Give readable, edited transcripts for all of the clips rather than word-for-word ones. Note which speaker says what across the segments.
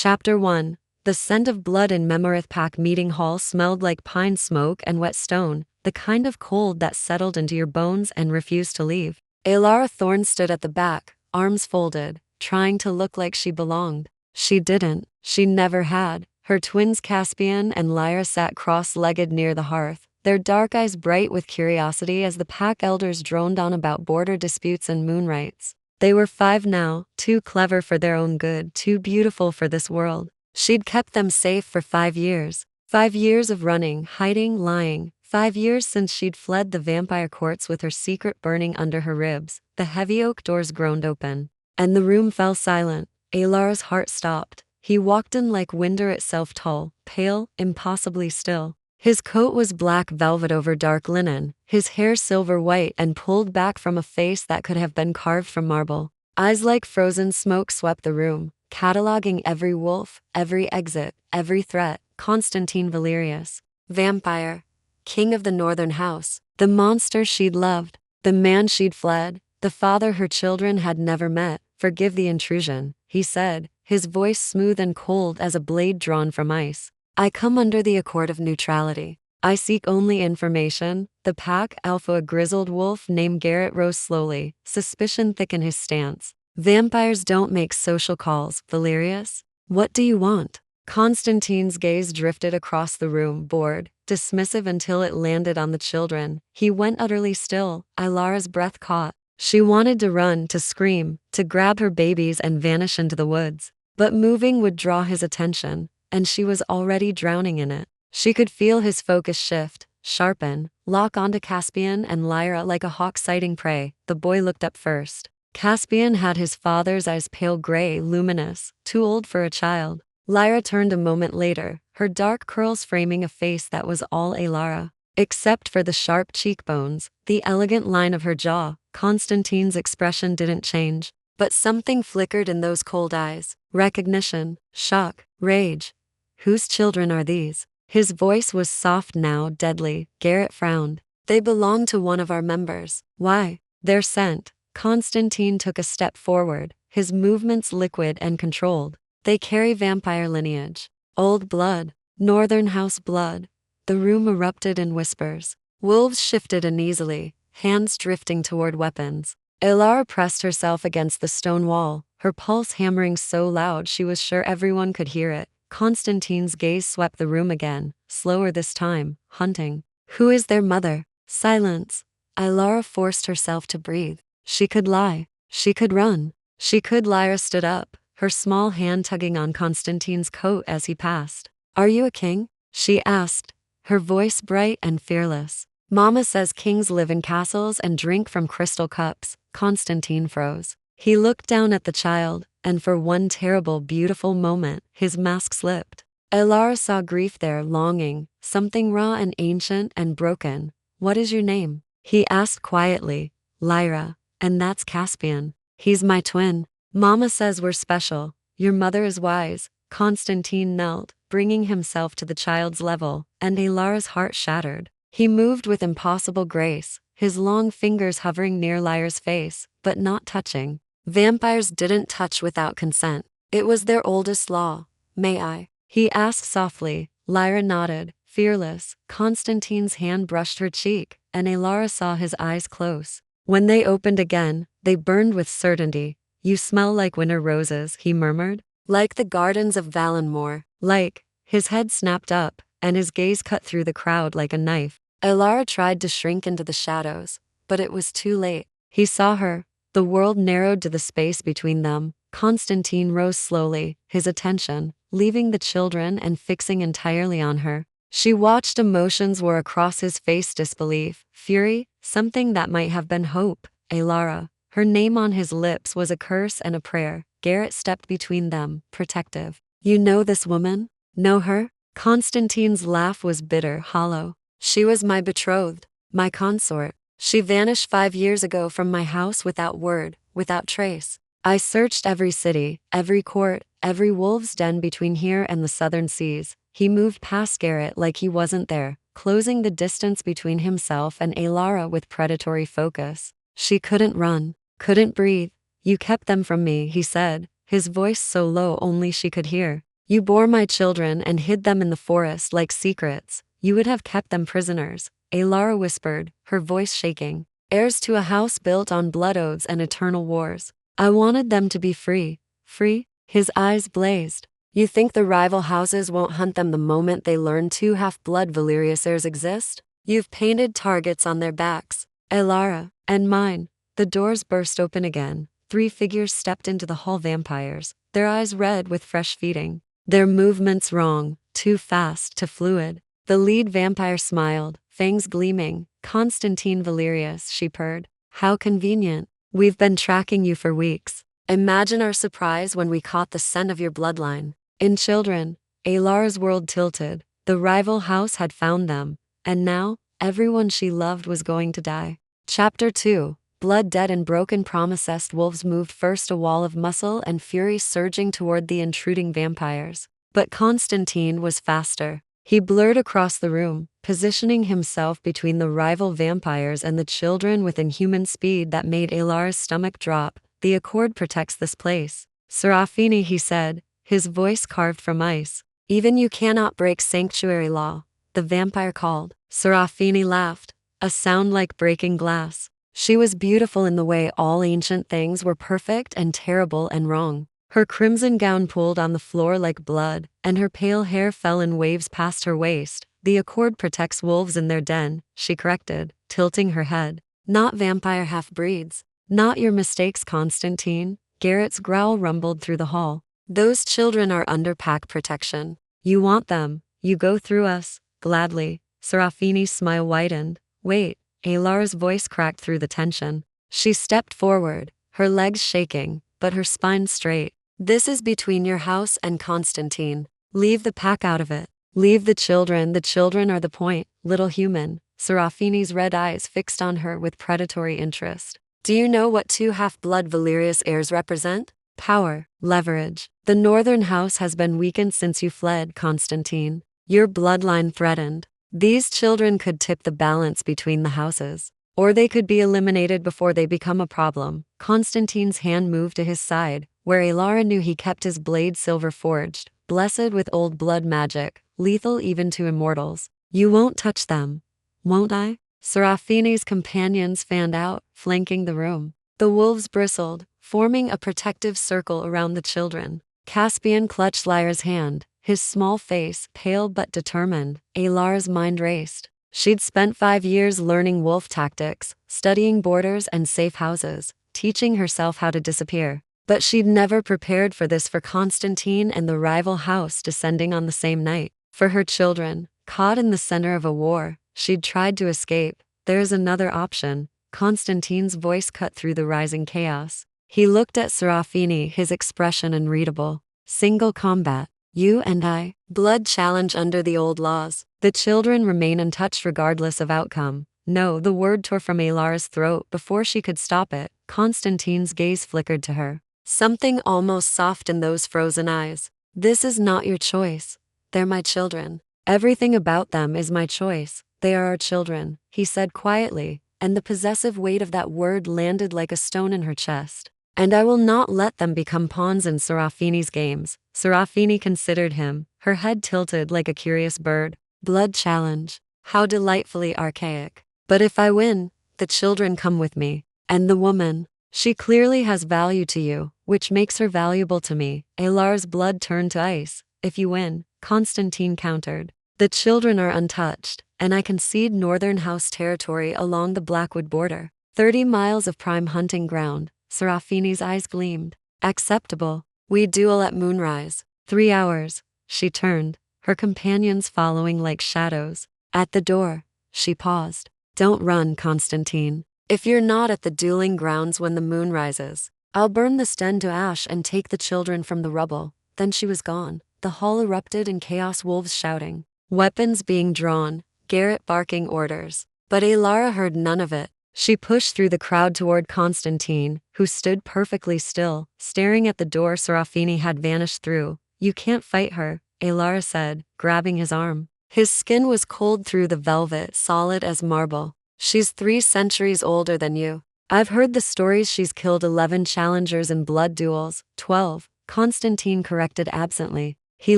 Speaker 1: Chapter 1. The scent of blood in Memoryth Pack meeting hall smelled like pine smoke and wet stone, the kind of cold that settled into your bones and refused to leave. Alara Thorne stood at the back, arms folded, trying to look like she belonged. She didn't. She never had. Her twins Caspian and Lyra sat cross-legged near the hearth, their dark eyes bright with curiosity as the pack elders droned on about border disputes and moon rights. They were 5 now, too clever for their own good, too beautiful for this world. She'd kept them safe for 5 years. 5 years of running, hiding, lying. 5 years since she'd fled the vampire courts with her secret burning under her ribs. The heavy oak doors groaned open, and the room fell silent. Alara's heart stopped. He walked in like winter itself, tall, pale, impossibly still. His coat was black velvet over dark linen, his hair silver white and pulled back from a face that could have been carved from marble. Eyes like frozen smoke swept the room, cataloging every wolf, every exit, every threat. Constantine Valerius. Vampire. King of the Northern House. The monster she'd loved. The man she'd fled. The father her children had never met. "Forgive the intrusion," he said, his voice smooth and cold as a blade drawn from ice. "I come under the accord of neutrality. I seek only information." The pack alpha, a grizzled wolf named Garrett, rose slowly, suspicion thick in his stance. "Vampires don't make social calls, Valerius. What do you want?" Constantine's gaze drifted across the room, bored, dismissive until it landed on the children. He went utterly still. Ilara's breath caught. She wanted to run, to scream, to grab her babies and vanish into the woods. But moving would draw his attention, and she was already drowning in it. She could feel his focus shift, sharpen, lock onto Caspian and Lyra like a hawk sighting prey. The boy looked up first. Caspian had his father's eyes, pale gray, luminous, too old for a child. Lyra turned a moment later, her dark curls framing a face that was all Alara. Except for the sharp cheekbones, the elegant line of her jaw, Constantine's expression didn't change. But something flickered in those cold eyes. Recognition, shock, rage. "Whose children are these?" His voice was soft now, deadly. Garrett frowned. "They belong to one of our members." "Why?" "They're sent." Constantine took a step forward, his movements liquid and controlled. "They carry vampire lineage. Old blood. Northern House blood." The room erupted in whispers. Wolves shifted uneasily, hands drifting toward weapons. Alara pressed herself against the stone wall, her pulse hammering so loud she was sure everyone could hear it. Constantine's gaze swept the room again, slower this time, hunting. "Who is their mother?" Silence. Alara forced herself to breathe. She could lie. She could run. She could. Lyra stood up, her small hand tugging on Constantine's coat as he passed. "Are you a king?" she asked, her voice bright and fearless. "Mama says kings live in castles and drink from crystal cups." Constantine froze. He looked down at the child, and for one terrible, beautiful moment, his mask slipped. Alara saw grief there, longing, something raw and ancient and broken. "What is your name?" he asked quietly. "Lyra. And that's Caspian. He's my twin. Mama says we're special. Your mother is wise." Constantine knelt, bringing himself to the child's level, and Alara's heart shattered. He moved with impossible grace, his long fingers hovering near Lyra's face, but not touching. Vampires didn't touch without consent. It was their oldest law. "May I?" he asked softly. Lyra nodded, fearless. Constantine's hand brushed her cheek, and Alara saw his eyes close. When they opened again, they burned with certainty. "You smell like winter roses," he murmured. "Like the gardens of Valenmore." "Like." His head snapped up, and his gaze cut through the crowd like a knife. Alara tried to shrink into the shadows, but it was too late. He saw her. The world narrowed to the space between them. Constantine rose slowly, his attention, leaving the children and fixing entirely on her. She watched. Emotions were across his face: disbelief, fury, something that might have been hope. Alara. Her name on his lips was a curse and a prayer. Garrett stepped between them, protective. "You know this woman?" "Know her?" Constantine's laugh was bitter, hollow. "She was my betrothed, my consort. She vanished 5 years ago from my house without word, without trace. I searched every city, every court, every wolf's den between here and the southern seas." He moved past Garrett like he wasn't there, closing the distance between himself and Alara with predatory focus. "She couldn't run, couldn't breathe. You kept them from me," he said, his voice so low only she could hear. You bore my children and hid them in the forest like secrets. You would have kept them prisoners, Alara whispered, her voice shaking. Heirs to a house built on blood oaths and eternal wars. I wanted them to be free. Free? His eyes blazed. You think the rival houses won't hunt them the moment they learn two half-blood Valerius heirs exist? You've painted targets on their backs. Alara, and mine. The doors burst open again. 3 figures stepped into the hall, vampires, their eyes red with fresh feeding. Their movements wrong, too fast, too fluid. The lead vampire smiled, fangs gleaming. Constantine Valerius, she purred. How convenient. We've been tracking you for weeks. Imagine our surprise when we caught the scent of your bloodline. In children, Alara's world tilted. The rival house had found them, and now, everyone she loved was going to die. Chapter 2. Blood dead and broken. Promised wolves moved first, a wall of muscle and fury surging toward the intruding vampires. But Constantine was faster. He blurred across the room, positioning himself between the rival vampires and the children with inhuman speed that made Alara's stomach drop. The accord protects this place. Serafini, he said, his voice carved from ice. Even you cannot break sanctuary law, the vampire called. Serafini laughed, a sound like breaking glass. She was beautiful in the way all ancient things were perfect and terrible and wrong. Her crimson gown pooled on the floor like blood, and her pale hair fell in waves past her waist. The accord protects wolves in their den, she corrected, tilting her head. Not vampire half-breeds. Not your mistakes, Constantine. Garrett's growl rumbled through the hall. Those children are under pack protection. You want them, you go through us, gladly. Serafini's smile widened. Wait, Alara's voice cracked through the tension. She stepped forward, her legs shaking, but her spine straight. This is between your house and Constantine. Leave the pack out of it. Leave the children are the point, little human. Serafini's red eyes fixed on her with predatory interest. Do you know what 2 half-blood Valerius heirs represent? Power, leverage. The northern house has been weakened since you fled, Constantine. Your bloodline threatened. These children could tip the balance between the houses. Or they could be eliminated before they become a problem. Constantine's hand moved to his side, where Alara knew he kept his blade silver forged, blessed with old blood magic, lethal even to immortals. You won't touch them, won't I? Serafini's companions fanned out, flanking the room. The wolves bristled, forming a protective circle around the children. Caspian clutched Lyra's hand, his small face pale but determined. Alara's mind raced. She'd spent 5 years learning wolf tactics, studying borders and safe houses, teaching herself how to disappear. But she'd never prepared for this, for Constantine and the rival house descending on the same night. For her children, caught in the center of a war, she'd tried to escape. There's another option. Constantine's voice cut through the rising chaos. He looked at Serafini, his expression unreadable. Single combat. You and I. Blood challenge under the old laws. The children remain untouched regardless of outcome. No, the word tore from Alara's throat before she could stop it. Constantine's gaze flickered to her. Something almost soft in those frozen eyes. This is not your choice. They're my children. Everything about them is my choice. They are our children, he said quietly, and the possessive weight of that word landed like a stone in her chest. And I will not let them become pawns in Serafini's games. Serafini considered him, her head tilted like a curious bird. Blood challenge. How delightfully archaic. But if I win, the children come with me. And the woman. She clearly has value to you, which makes her valuable to me. Alara's blood turned to ice. If you win, Constantine countered. The children are untouched, and I concede northern house territory along the Blackwood border. 30 miles of prime hunting ground. Serafini's eyes gleamed. Acceptable. We duel at moonrise. 3 hours. She turned, her companions following like shadows. At the door, she paused. Don't run, Constantine. If you're not at the dueling grounds when the moon rises, I'll burn this den to ash and take the children from the rubble. Then she was gone. The hall erupted in chaos, wolves shouting, weapons being drawn, Garrett barking orders. But Alara heard none of it. She pushed through the crowd toward Constantine, who stood perfectly still, staring at the door Serafini had vanished through. You can't fight her, Alara said, grabbing his arm. His skin was cold through the velvet, solid as marble. She's 3 centuries older than you. I've heard the stories. She's killed 11 challengers in blood duels. 12, Constantine corrected absently. He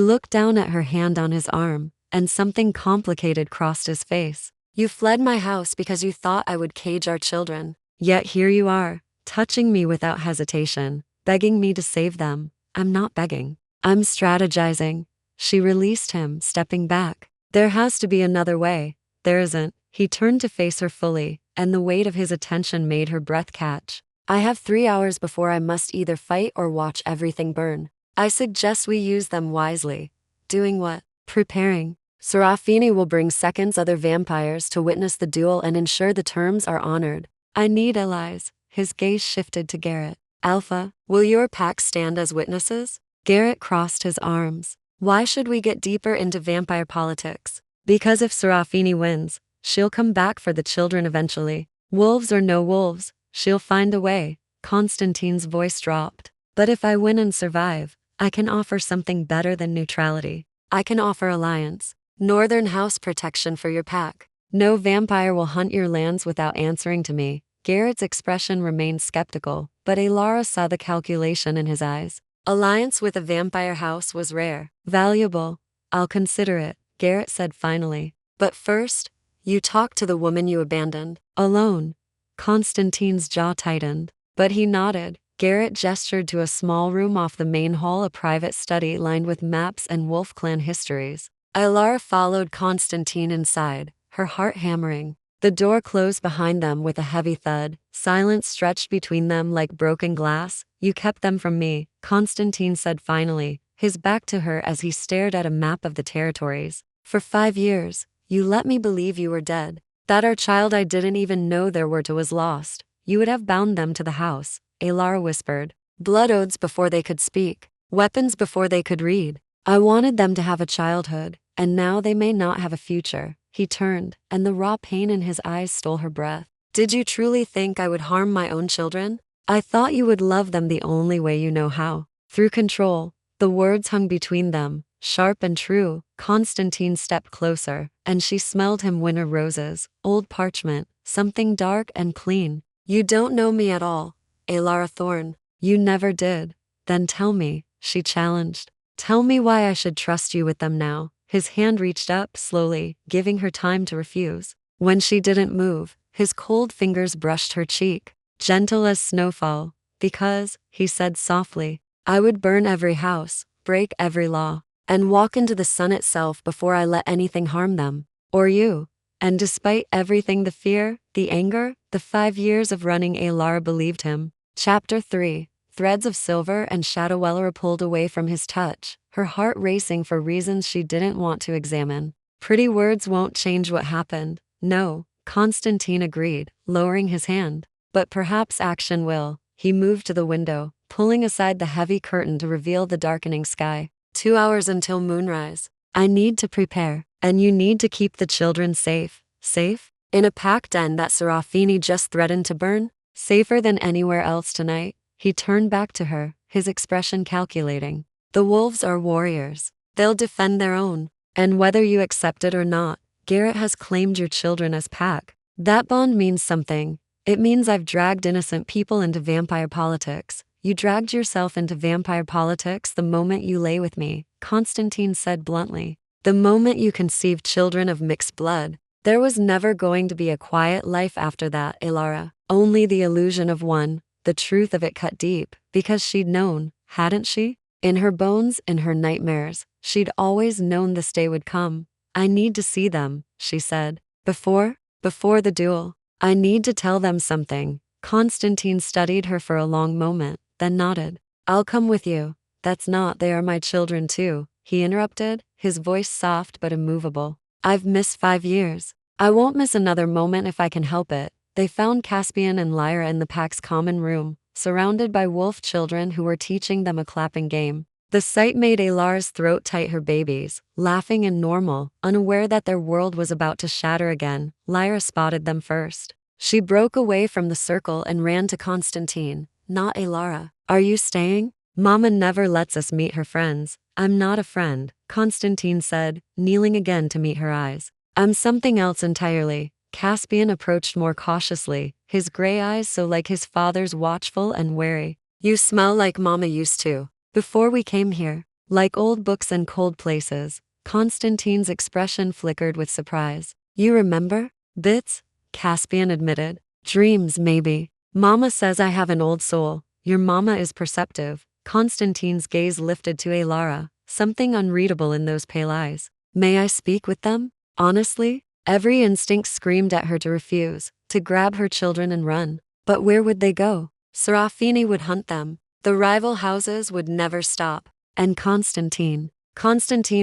Speaker 1: looked down at her hand on his arm, and something complicated crossed his face. You fled my house because you thought I would cage our children. Yet here you are, touching me without hesitation, begging me to save them. I'm not begging. I'm strategizing. She released him, stepping back. There has to be another way. There isn't. He turned to face her fully, and the weight of his attention made her breath catch. I have 3 hours before I must either fight or watch everything burn. I suggest we use them wisely. Doing what? Preparing. Serafini will bring seconds other vampires to witness the duel and ensure the terms are honored. I need allies. His gaze shifted to Garrett. Alpha, will your pack stand as witnesses? Garrett crossed his arms. Why should we get deeper into vampire politics? Because if Serafini wins, she'll come back for the children eventually. Wolves or no wolves, she'll find a way. Constantine's voice dropped. But if I win and survive, I can offer something better than neutrality. I can offer alliance. Northern house protection for your pack. No vampire will hunt your lands without answering to me. Garrett's expression remained skeptical, but Elara saw the calculation in his eyes. Alliance with a vampire house was rare. Valuable. I'll consider it, Garrett said finally. But first, you talk to the woman you abandoned. Alone. Constantine's jaw tightened, but he nodded. Garrett gestured to a small room off the main hall, a private study lined with maps and Wolf Clan histories. Elara followed Constantine inside, her heart hammering. The door closed behind them with a heavy thud. Silence stretched between them like broken glass. You kept them from me, Constantine said finally, his back to her as he stared at a map of the territories. For 5 years, you let me believe you were dead. That our child I didn't even know there were to was lost. You would have bound them to the house, Elara whispered. Blood oaths before they could speak. Weapons before they could read. I wanted them to have a childhood, and now they may not have a future. He turned, and the raw pain in his eyes stole her breath. Did you truly think I would harm my own children? I thought you would love them the only way you know how. Through control. The words hung between them, sharp and true. Constantine stepped closer, and she smelled him winter roses, old parchment, something dark and clean. You don't know me at all, Elara Thorne. You never did. Then tell me, she challenged. Tell me why I should trust you with them now. His hand reached up slowly, giving her time to refuse. When she didn't move, his cold fingers brushed her cheek, gentle as snowfall. Because, he said softly, I would burn every house, break every law, and walk into the sun itself before I let anything harm them. Or you. And despite everything, the fear, the anger, the 5 years of running, Elara believed him. Chapter 3. Threads of silver and shadow. Elara pulled away from his touch, her heart racing for reasons she didn't want to examine. Pretty words won't change what happened. No, Constantine agreed, lowering his hand. But perhaps action will. He moved to the window, pulling aside the heavy curtain to reveal the darkening sky. 2 hours until moonrise. I need to prepare, and you need to keep the children safe. Safe? In a pack den that Serafini just threatened to burn? Safer than anywhere else tonight. He turned back to her, his expression calculating. The wolves are warriors. They'll defend their own. And whether you accept it or not, Garrett has claimed your children as pack. That bond means something. It means I've dragged innocent people into vampire politics. You dragged yourself into vampire politics the moment you lay with me, Constantine said bluntly. The moment you conceived children of mixed blood. There was never going to be a quiet life after that, Elara. Only the illusion of one. The truth of it cut deep, because she'd known, hadn't she? In her bones, in her nightmares, she'd always known this day would come. I need to see them, she said. Before the duel. I need to tell them something. Constantine studied her for a long moment, then nodded. I'll come with you. That's not, they are my children too, he interrupted, his voice soft but immovable. I've missed 5 years. I won't miss another moment if I can help it. They found Caspian and Lyra in the pack's common room, surrounded by wolf children who were teaching them a clapping game. The sight made Elara's throat tight. Her babies, laughing and normal, unaware that their world was about to shatter again. Lyra spotted them first. She broke away from the circle and ran to Constantine. Not Elara. Are you staying? Mama never lets us meet her friends. I'm not a friend, Constantine said, kneeling again to meet her eyes. I'm something else entirely. Caspian approached more cautiously, his gray eyes so like his father's, watchful and wary. You smell like Mama used to. Before we came here. Like old books and cold places, Constantine's expression flickered with surprise. You remember? Bits? Caspian admitted. Dreams, maybe. Mama says I have an old soul. Your mama is perceptive. Constantine's gaze lifted to Alara, something unreadable in those pale eyes. May I speak with them? Honestly? Every instinct screamed at her to refuse, to grab her children and run. But where would they go? Serafini would hunt them. The rival houses would never stop. And Constantine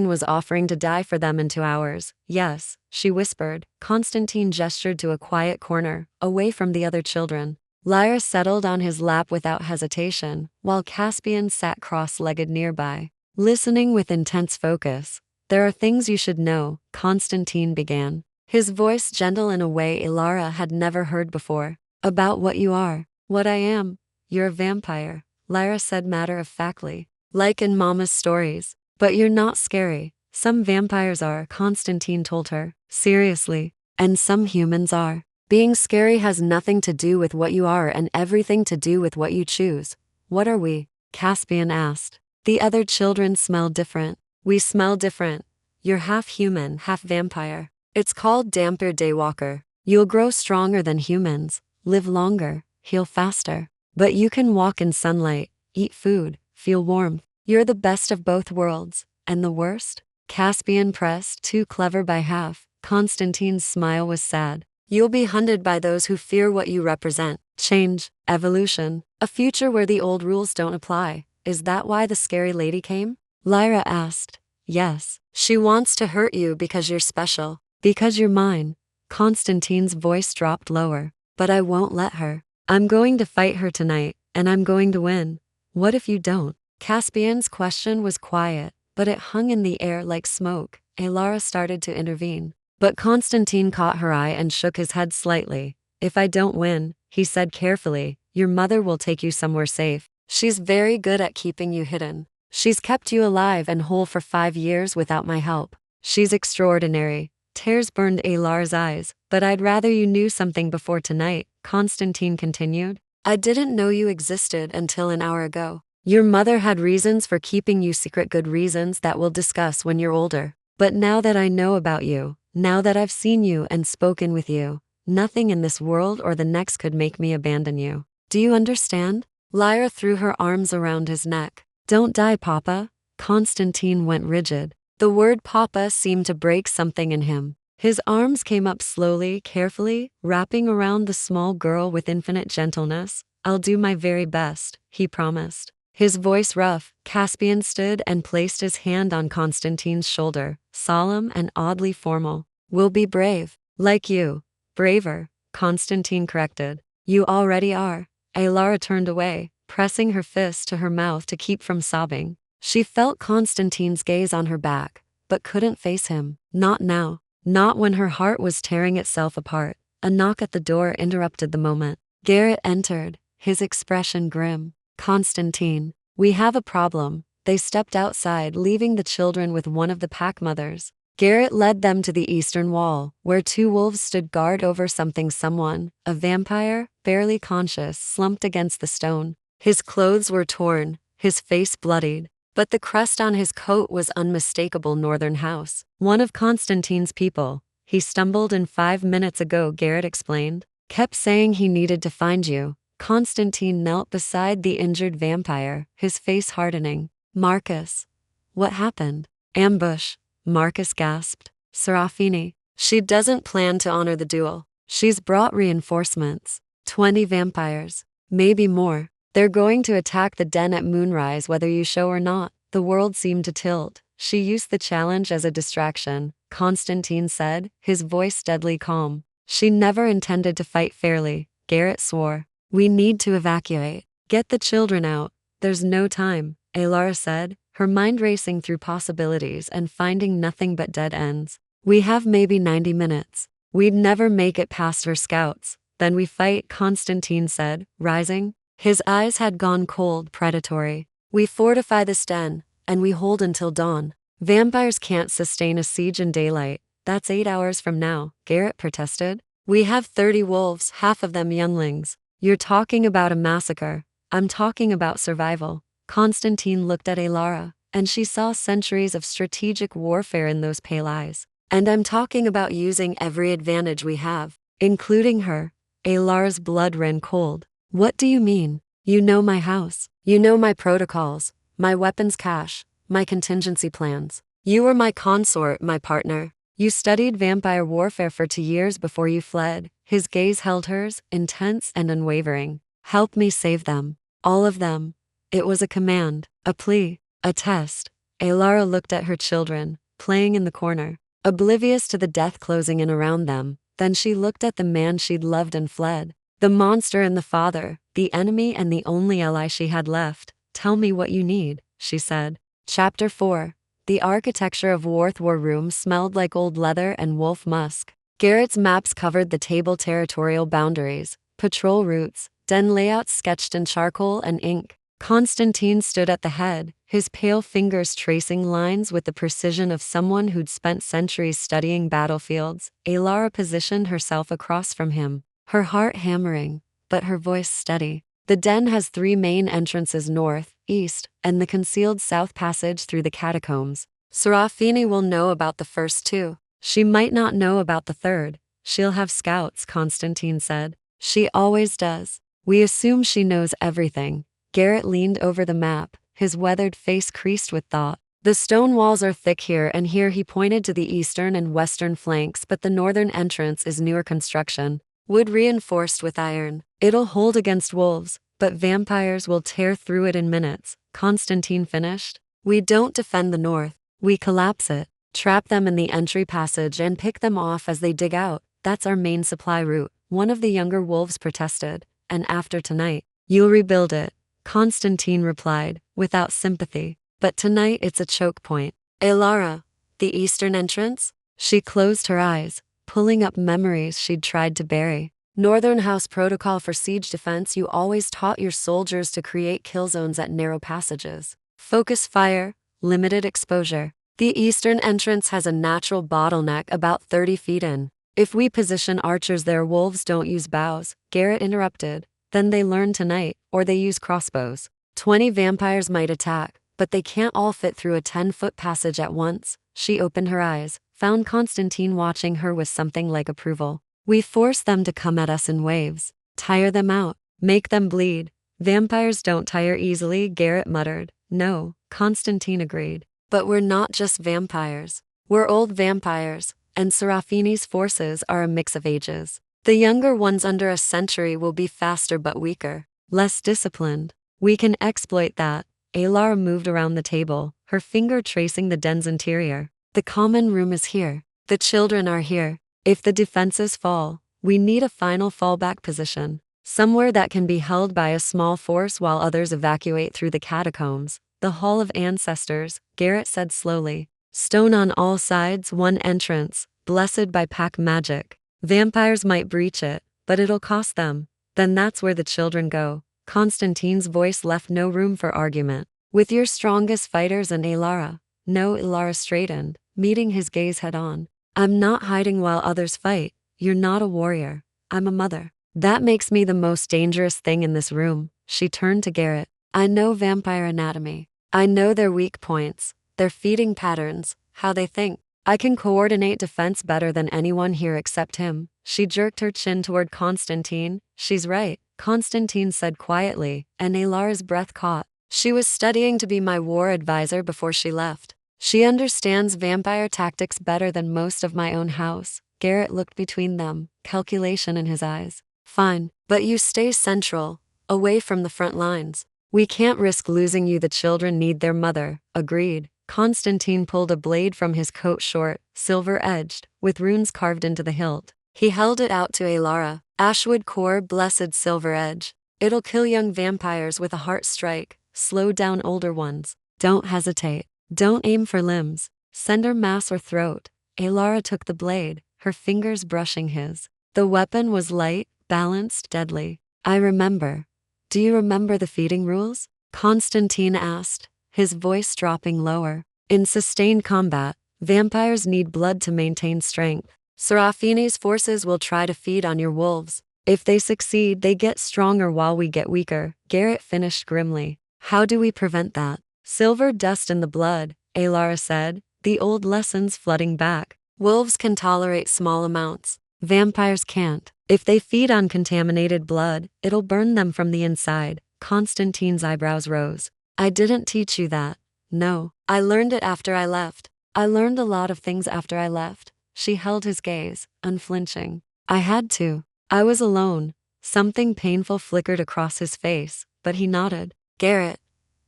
Speaker 1: was offering to die for them in 2 hours. Yes, she whispered. Constantine gestured to a quiet corner, away from the other children. Lyra settled on his lap without hesitation, while Caspian sat cross-legged nearby, listening with intense focus. There are things you should know, Constantine began, his voice gentle in a way Alara had never heard before. About what you are. What I am. You're a vampire, Lyra said matter-of-factly, like in Mama's stories. But you're not scary. Some vampires are, Constantine told her, seriously. And some humans are. Being scary has nothing to do with what you are and everything to do with what you choose. What are we? Caspian asked. The other children smell different. We smell different. You're half human, half vampire. It's called Dampier Daywalker. You'll grow stronger than humans, live longer, heal faster. But you can walk in sunlight, eat food, feel warmth. You're the best of both worlds. And the worst? Caspian pressed, too clever by half. Constantine's smile was sad. You'll be hunted by those who fear what you represent. Change, evolution, a future where the old rules don't apply. Is that why the scary lady came? Lyra asked. Yes. She wants to hurt you because you're special. Because you're mine. Constantine's voice dropped lower. But I won't let her. I'm going to fight her tonight, and I'm going to win. What if you don't? Caspian's question was quiet, but it hung in the air like smoke. Alara started to intervene. But Constantine caught her eye and shook his head slightly. If I don't win, he said carefully, your mother will take you somewhere safe. She's very good at keeping you hidden. She's kept you alive and whole for 5 years without my help. She's extraordinary. Tears burned Alara's eyes. But I'd rather you knew something before tonight, Constantine continued. I didn't know you existed until an hour ago. Your mother had reasons for keeping you secret, good reasons that we'll discuss when you're older. But now that I know about you, now that I've seen you and spoken with you, nothing in this world or the next could make me abandon you. Do you understand? Lyra threw her arms around his neck. Don't die, Papa. Constantine went rigid. The word Papa seemed to break something in him. His arms came up slowly, carefully, wrapping around the small girl with infinite gentleness. I'll do my very best, he promised. His voice rough, Caspian stood and placed his hand on Constantine's shoulder, solemn and oddly formal. We'll be brave. Like you. Braver, Constantine corrected. You already are. Alara turned away, pressing her fist to her mouth to keep from sobbing. She felt Constantine's gaze on her back, but couldn't face him. Not now. Not when her heart was tearing itself apart. A knock at the door interrupted the moment. Garrett entered, his expression grim. Constantine, we have a problem. They stepped outside, leaving the children with one of the pack mothers. Garrett led them to the eastern wall, where 2 wolves stood guard over someone. A vampire, barely conscious, slumped against the stone. His clothes were torn, his face bloodied, but the crest on his coat was unmistakable Northern House. One of Constantine's people. He stumbled in 5 minutes ago, Garrett explained. Kept saying he needed to find you. Constantine knelt beside the injured vampire, his face hardening. Marcus. What happened? Ambush. Marcus gasped. Serafini. She doesn't plan to honor the duel. She's brought reinforcements. 20 vampires. Maybe more. They're going to attack the den at moonrise whether you show or not. The world seemed to tilt. She used the challenge as a distraction, Constantine said, his voice deadly calm. She never intended to fight fairly, Garrett swore. We need to evacuate. Get the children out. There's no time, Alara said, her mind racing through possibilities and finding nothing but dead ends. We have maybe 90 minutes. We'd never make it past her scouts. Then we fight, Constantine said, rising. His eyes had gone cold, predatory. We fortify this den, and we hold until dawn. Vampires can't sustain a siege in daylight. That's 8 hours from now, Garrett protested. We have 30 wolves, half of them younglings. You're talking about a massacre. I'm talking about survival. Constantine looked at Alara, and she saw centuries of strategic warfare in those pale eyes. And I'm talking about using every advantage we have, including her. Alar's blood ran cold. What do you mean? You know my house. You know my protocols, my weapons cache, my contingency plans. You were my consort, my partner. You studied vampire warfare for 2 years before you fled. His gaze held hers, intense and unwavering. Help me save them. All of them. It was a command, a plea, a test. Alara looked at her children, playing in the corner, oblivious to the death closing in around them. Then she looked at the man she'd loved and fled. The monster and the father, the enemy and the only ally she had left. Tell me what you need, she said. Chapter 4. The architecture of Worth War Room smelled like old leather and wolf musk. Garrett's maps covered the table territorial boundaries, patrol routes, den layouts sketched in charcoal and ink. Constantine stood at the head, his pale fingers tracing lines with the precision of someone who'd spent centuries studying battlefields. Alara positioned herself across from him, her heart hammering, but her voice steady. The den has 3 main entrances north, east, and the concealed south passage through the catacombs. Serafini will know about the first 2. She might not know about the third. She'll have scouts, Constantine said. She always does. We assume she knows everything. Garrett leaned over the map, his weathered face creased with thought. The stone walls are thick here and here. He pointed to the eastern and western flanks, but the northern entrance is newer construction. Wood reinforced with iron. It'll hold against wolves, but vampires will tear through it in minutes. Constantine finished. We don't defend the north. We collapse it, trap them in the entry passage and pick them off as they dig out. That's our main supply route. One of the younger wolves protested. And after tonight, you'll rebuild it, Constantine replied, without sympathy. But tonight it's a choke point. Alara, the eastern entrance? She closed her eyes, pulling up memories she'd tried to bury. Northern House protocol for siege defense. You always taught your soldiers to create kill zones at narrow passages. Focus fire, limited exposure. The eastern entrance has a natural bottleneck about 30 feet in. If we position archers there, wolves don't use bows, Garrett interrupted. Then they learn tonight, or they use crossbows. 20 vampires might attack, but they can't all fit through a 10-foot passage at once. She opened her eyes, found Constantine watching her with something like approval. We force them to come at us in waves. Tire them out. Make them bleed. Vampires don't tire easily, Garrett muttered. No, Constantine agreed. But we're not just vampires. We're old vampires, and Serafini's forces are a mix of ages. The younger ones under a century will be faster but weaker, less disciplined. We can exploit that. Alara moved around the table, her finger tracing the den's interior. The common room is here. The children are here. If the defenses fall, we need a final fallback position. Somewhere that can be held by a small force while others evacuate through the catacombs. The Hall of Ancestors, Garrett said slowly. Stone on all sides, one entrance, blessed by pack magic. Vampires might breach it, but it'll cost them. Then that's where the children go. Constantine's voice left no room for argument. With your strongest fighters and Alara. No, Alara straightened, meeting his gaze head on. I'm not hiding while others fight. You're not a warrior. I'm a mother. That makes me the most dangerous thing in this room. She turned to Garrett. I know vampire anatomy. I know their weak points, their feeding patterns, how they think. I can coordinate defense better than anyone here except him. She jerked her chin toward Constantine. She's right, Constantine said quietly, and Alara's breath caught. She was studying to be my war advisor before she left. She understands vampire tactics better than most of my own house. Garrett looked between them, calculation in his eyes. Fine, but you stay central, away from the front lines. We can't risk losing you. The children need their mother. Agreed. Constantine pulled a blade from his coat, short, silver-edged, with runes carved into the hilt. He held it out to Alara. Ashwood core, blessed silver edge. It'll kill young vampires with a heart strike, slow down older ones. Don't hesitate. Don't aim for limbs. Send her mass or throat. Alara took the blade, her fingers brushing his. The weapon was light, balanced, deadly. I remember. Do you remember the feeding rules? Constantine asked, his voice dropping lower. In sustained combat, vampires need blood to maintain strength. Serafini's forces will try to feed on your wolves. If they succeed, they get stronger while we get weaker. Garrett finished grimly. How do we prevent that? Silver dust in the blood, Alara said, the old lessons flooding back. Wolves can tolerate small amounts. Vampires can't. If they feed on contaminated blood, it'll burn them from the inside. Constantine's eyebrows rose. I didn't teach you that. No, I learned it after I left. I learned a lot of things after I left. She held his gaze, unflinching. I had to. I was alone. Something painful flickered across his face, but he nodded. Garrett,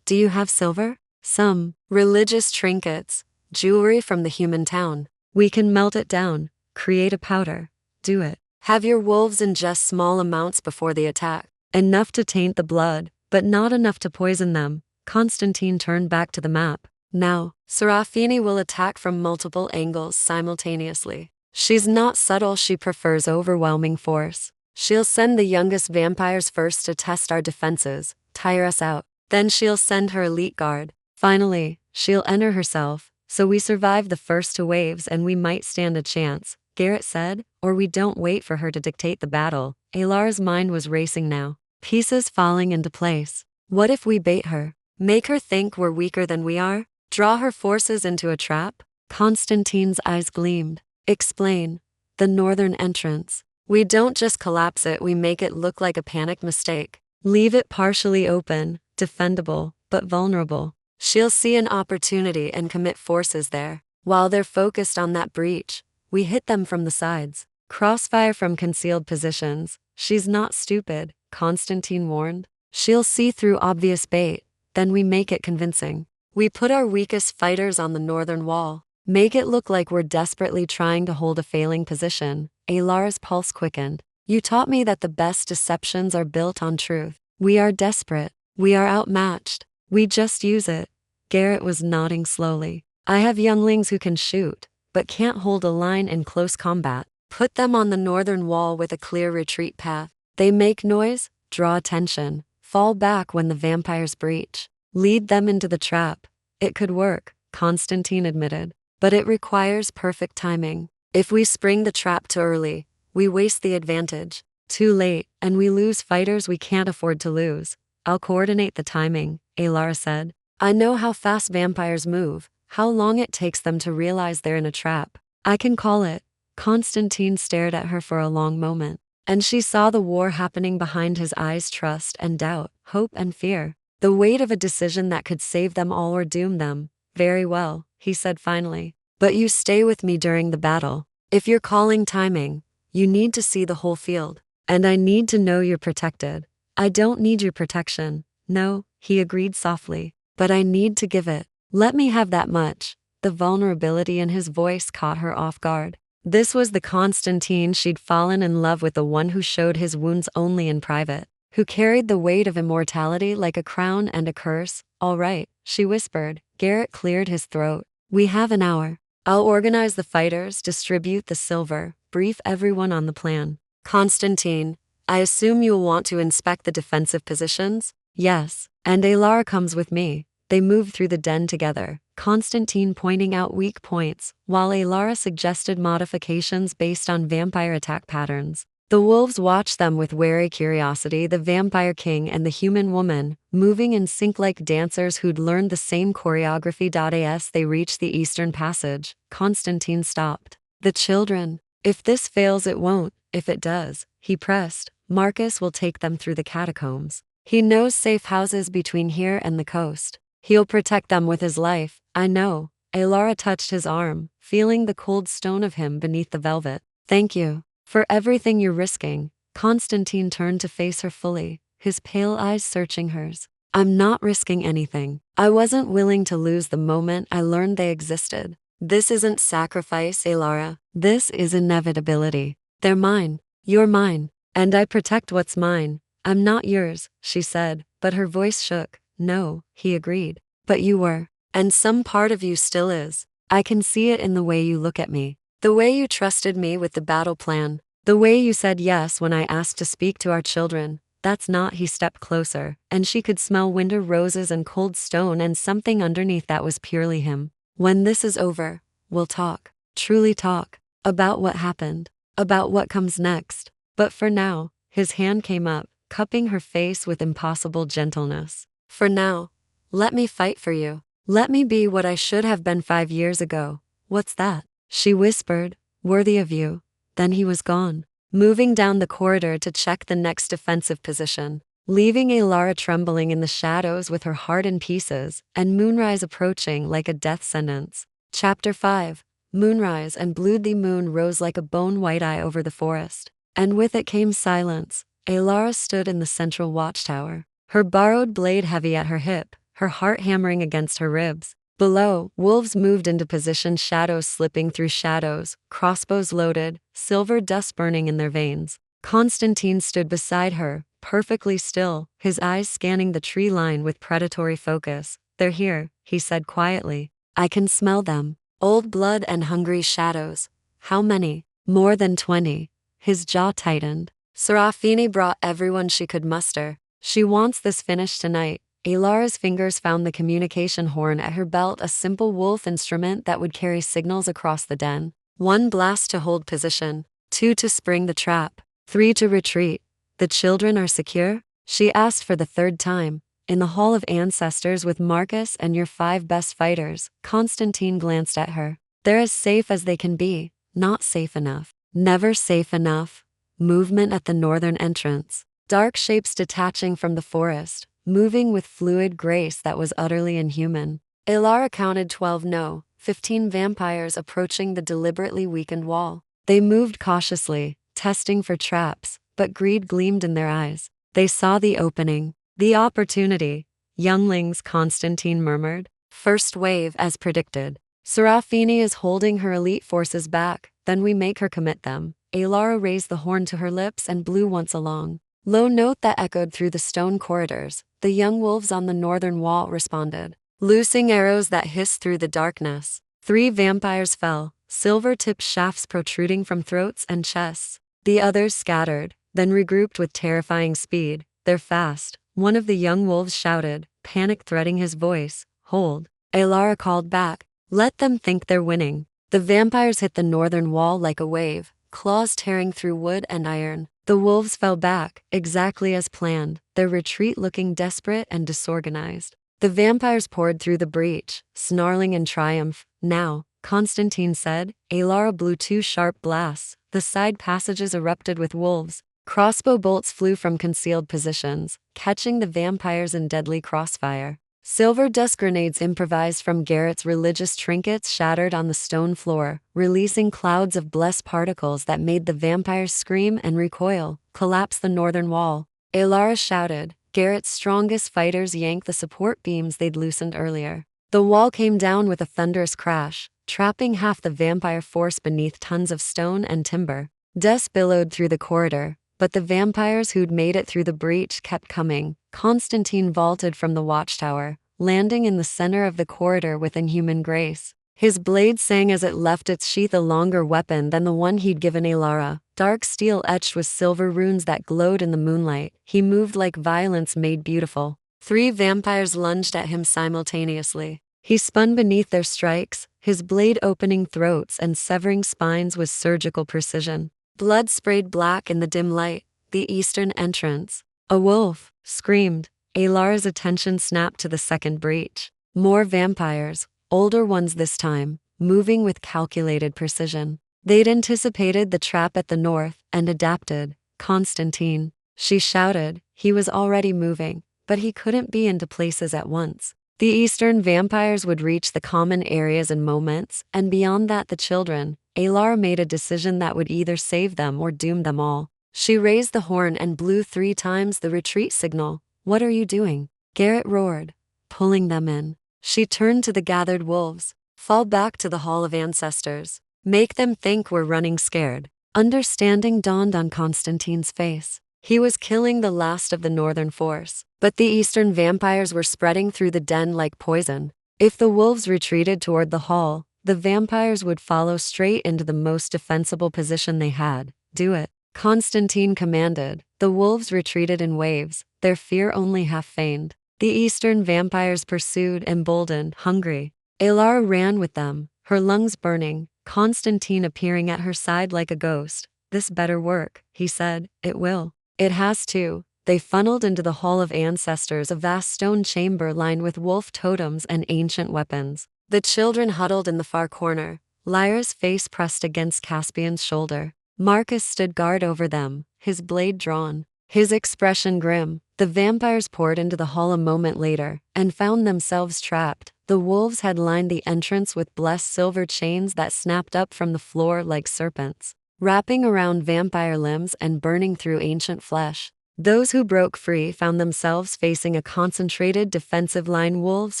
Speaker 1: do you have silver? Some. Religious trinkets. Jewelry from the human town. We can melt it down. Create a powder. Do it. Have your wolves ingest small amounts before the attack. Enough to taint the blood, but not enough to poison them. Constantine turned back to the map. Now, Serafini will attack from multiple angles simultaneously. She's not subtle, she prefers overwhelming force. She'll send the youngest vampires first to test our defenses, tire us out. Then she'll send her elite guard. Finally, she'll enter herself, so we survive the first two waves and we might stand a chance, Garrett said, or we don't wait for her to dictate the battle. Alara's mind was racing now, pieces falling into place. What if we bait her? Make her think we're weaker than we are? Draw her forces into a trap? Constantine's eyes gleamed. Explain. The northern entrance. We don't just collapse it, we make it look like a panic mistake. Leave it partially open, defendable, but vulnerable. She'll see an opportunity and commit forces there. While they're focused on that breach, we hit them from the sides. Crossfire from concealed positions. She's not stupid, Constantine warned. She'll see through obvious bait, then we make it convincing. We put our weakest fighters on the northern wall. Make it look like we're desperately trying to hold a failing position. Alara's pulse quickened. You taught me that the best deceptions are built on truth. We are desperate. We are outmatched. We just use it. Garrett was nodding slowly. I have younglings who can shoot, but can't hold a line in close combat. Put them on the northern wall with a clear retreat path. They make noise, draw attention, fall back when the vampires breach. Lead them into the trap. It could work, Constantine admitted, but it requires perfect timing. If we spring the trap too early, we waste the advantage. Too late, and we lose fighters we can't afford to lose. I'll coordinate the timing, Alara said. I know how fast vampires move, how long it takes them to realize they're in a trap. I can call it. Constantine stared at her for a long moment, and she saw the war happening behind his eyes, trust and doubt, hope and fear. The weight of a decision that could save them all or doom them. Very well, he said finally. But you stay with me during the battle. If you're calling timing, you need to see the whole field. And I need to know you're protected. I don't need your protection. No, he agreed softly. But I need to give it. Let me have that much. The vulnerability in his voice caught her off guard. This was the Constantine she'd fallen in love with, the one who showed his wounds only in private, who carried the weight of immortality like a crown and a curse. All right, she whispered. Garrett cleared his throat. We have an hour. I'll organize the fighters, distribute the silver, brief everyone on the plan. Constantine, I assume you'll want to inspect the defensive positions? Yes, and Alara comes with me. They moved through the den together, Constantine pointing out weak points, while Alara suggested modifications based on vampire attack patterns. The wolves watched them with wary curiosity, the vampire king and the human woman, moving in sync like dancers who'd learned the same choreography. As they reached the eastern passage, Constantine stopped. The children. If this fails, it won't. If it does, he pressed, Marcus will take them through the catacombs. He knows safe houses between here and the coast. He'll protect them with his life. I know. Alara touched his arm, feeling the cold stone of him beneath the velvet. Thank you. For everything you're risking. Constantine turned to face her fully, his pale eyes searching hers. I'm not risking anything. I wasn't willing to lose the moment I learned they existed. This isn't sacrifice, Alara. This is inevitability. They're mine. You're mine. And I protect what's mine. I'm not yours, she said, but her voice shook. No, he agreed. But you were. And some part of you still is. I can see it in the way you look at me. The way you trusted me with the battle plan. The way you said yes when I asked to speak to our children. That's not. He stepped closer, and she could smell winter roses and cold stone and something underneath that was purely him. When this is over, we'll talk. Truly talk. About what happened. About what comes next. But for now, his hand came up, cupping her face with impossible gentleness. For now, Let me fight for you. Let me be what I should have been 5 years ago. What's that? She whispered. Worthy of you. Then he was gone, moving down the corridor to check the next defensive position, leaving Alara trembling in the shadows with her heart in pieces, and moonrise approaching like a death sentence. Chapter 5. Moonrise, and blue the moon rose like a bone-white eye over the forest, and with it came silence. Alara stood in the central watchtower, her borrowed blade heavy at her hip, her heart hammering against her ribs. Below, wolves moved into position, shadows slipping through shadows, crossbows loaded, silver dust burning in their veins. Constantine stood beside her, perfectly still, his eyes scanning the tree line with predatory focus. They're here, he said quietly. I can smell them. Old blood and hungry shadows. How many? More than 20. His jaw tightened. Serafini brought everyone she could muster. She wants this finished tonight. Alara's fingers found the communication horn at her belt, a simple wolf instrument that would carry signals across the den. 1 blast to hold position, 2 to spring the trap, 3 to retreat. The children are secure? She asked for the 3rd time. In the Hall of Ancestors with Marcus and your 5 best fighters. Constantine glanced at her. They're as safe as they can be. Not safe enough. Never safe enough. Movement at the northern entrance. Dark shapes detaching from the forest, moving with fluid grace that was utterly inhuman. Alara counted 12, no, 15 vampires approaching the deliberately weakened wall. They moved cautiously, testing for traps, but greed gleamed in their eyes. They saw the opening, the opportunity. Younglings, Constantine murmured. First wave, as predicted. Serafini is holding her elite forces back, then we make her commit them. Alara raised the horn to her lips and blew once a long, low note that echoed through the stone corridors. The young wolves on the northern wall responded, loosing arrows that hissed through the darkness. 3 vampires fell, silver-tipped shafts protruding from throats and chests. The others scattered, then regrouped with terrifying speed. They're fast, one of the young wolves shouted, panic threading his voice. Hold. Alara called back. Let them think they're winning. The vampires hit the northern wall like a wave, claws tearing through wood and iron. The wolves fell back, exactly as planned, their retreat looking desperate and disorganized. The vampires poured through the breach, snarling in triumph. Now, Constantine said. Alara blew 2 sharp blasts. The side passages erupted with wolves. Crossbow bolts flew from concealed positions, catching the vampires in deadly crossfire. Silver dust grenades improvised from Garrett's religious trinkets shattered on the stone floor, releasing clouds of blessed particles that made the vampires scream and recoil. Collapse the northern wall. Alara shouted. Garrett's strongest fighters yanked the support beams they'd loosened earlier. The wall came down with a thunderous crash, trapping half the vampire force beneath tons of stone and timber. Dust billowed through the corridor, but the vampires who'd made it through the breach kept coming. Constantine vaulted from the watchtower, landing in the center of the corridor with inhuman grace. His blade sang as it left its sheath, a longer weapon than the one he'd given Alara, dark steel etched with silver runes that glowed in the moonlight. He moved like violence made beautiful. 3 vampires lunged at him simultaneously. He spun beneath their strikes, his blade opening throats and severing spines with surgical precision. Blood sprayed black in the dim light. The eastern entrance. A wolf screamed. Alara's attention snapped to the second breach. More vampires, older ones this time, moving with calculated precision. They'd anticipated the trap at the north and adapted. Constantine, she shouted. He was already moving, but he couldn't be into places at once. The eastern vampires would reach the common areas in moments, and beyond that the children. Alara made a decision that would either save them or doom them all. She raised the horn and blew 3 times the retreat signal. What are you doing? Garrett roared, pulling them in. She turned to the gathered wolves. Fall back to the Hall of Ancestors. Make them think we're running scared. Understanding dawned on Constantine's face. He was killing the last of the northern force, but the eastern vampires were spreading through the den like poison. If the wolves retreated toward the hall, the vampires would follow straight into the most defensible position they had. Do it, Constantine commanded. The wolves retreated in waves, their fear only half feigned. The eastern vampires pursued, emboldened, hungry. Alara ran with them, her lungs burning, Constantine appearing at her side like a ghost. This better work, he said. It will. It has to. They funneled into the Hall of Ancestors, a vast stone chamber lined with wolf totems and ancient weapons. The children huddled in the far corner, Lyra's face pressed against Caspian's shoulder. Marcus stood guard over them, his blade drawn, his expression grim. The vampires poured into the hall a moment later and found themselves trapped. The wolves had lined the entrance with blessed silver chains that snapped up from the floor like serpents, wrapping around vampire limbs and burning through ancient flesh. Those who broke free found themselves facing a concentrated defensive line, wolves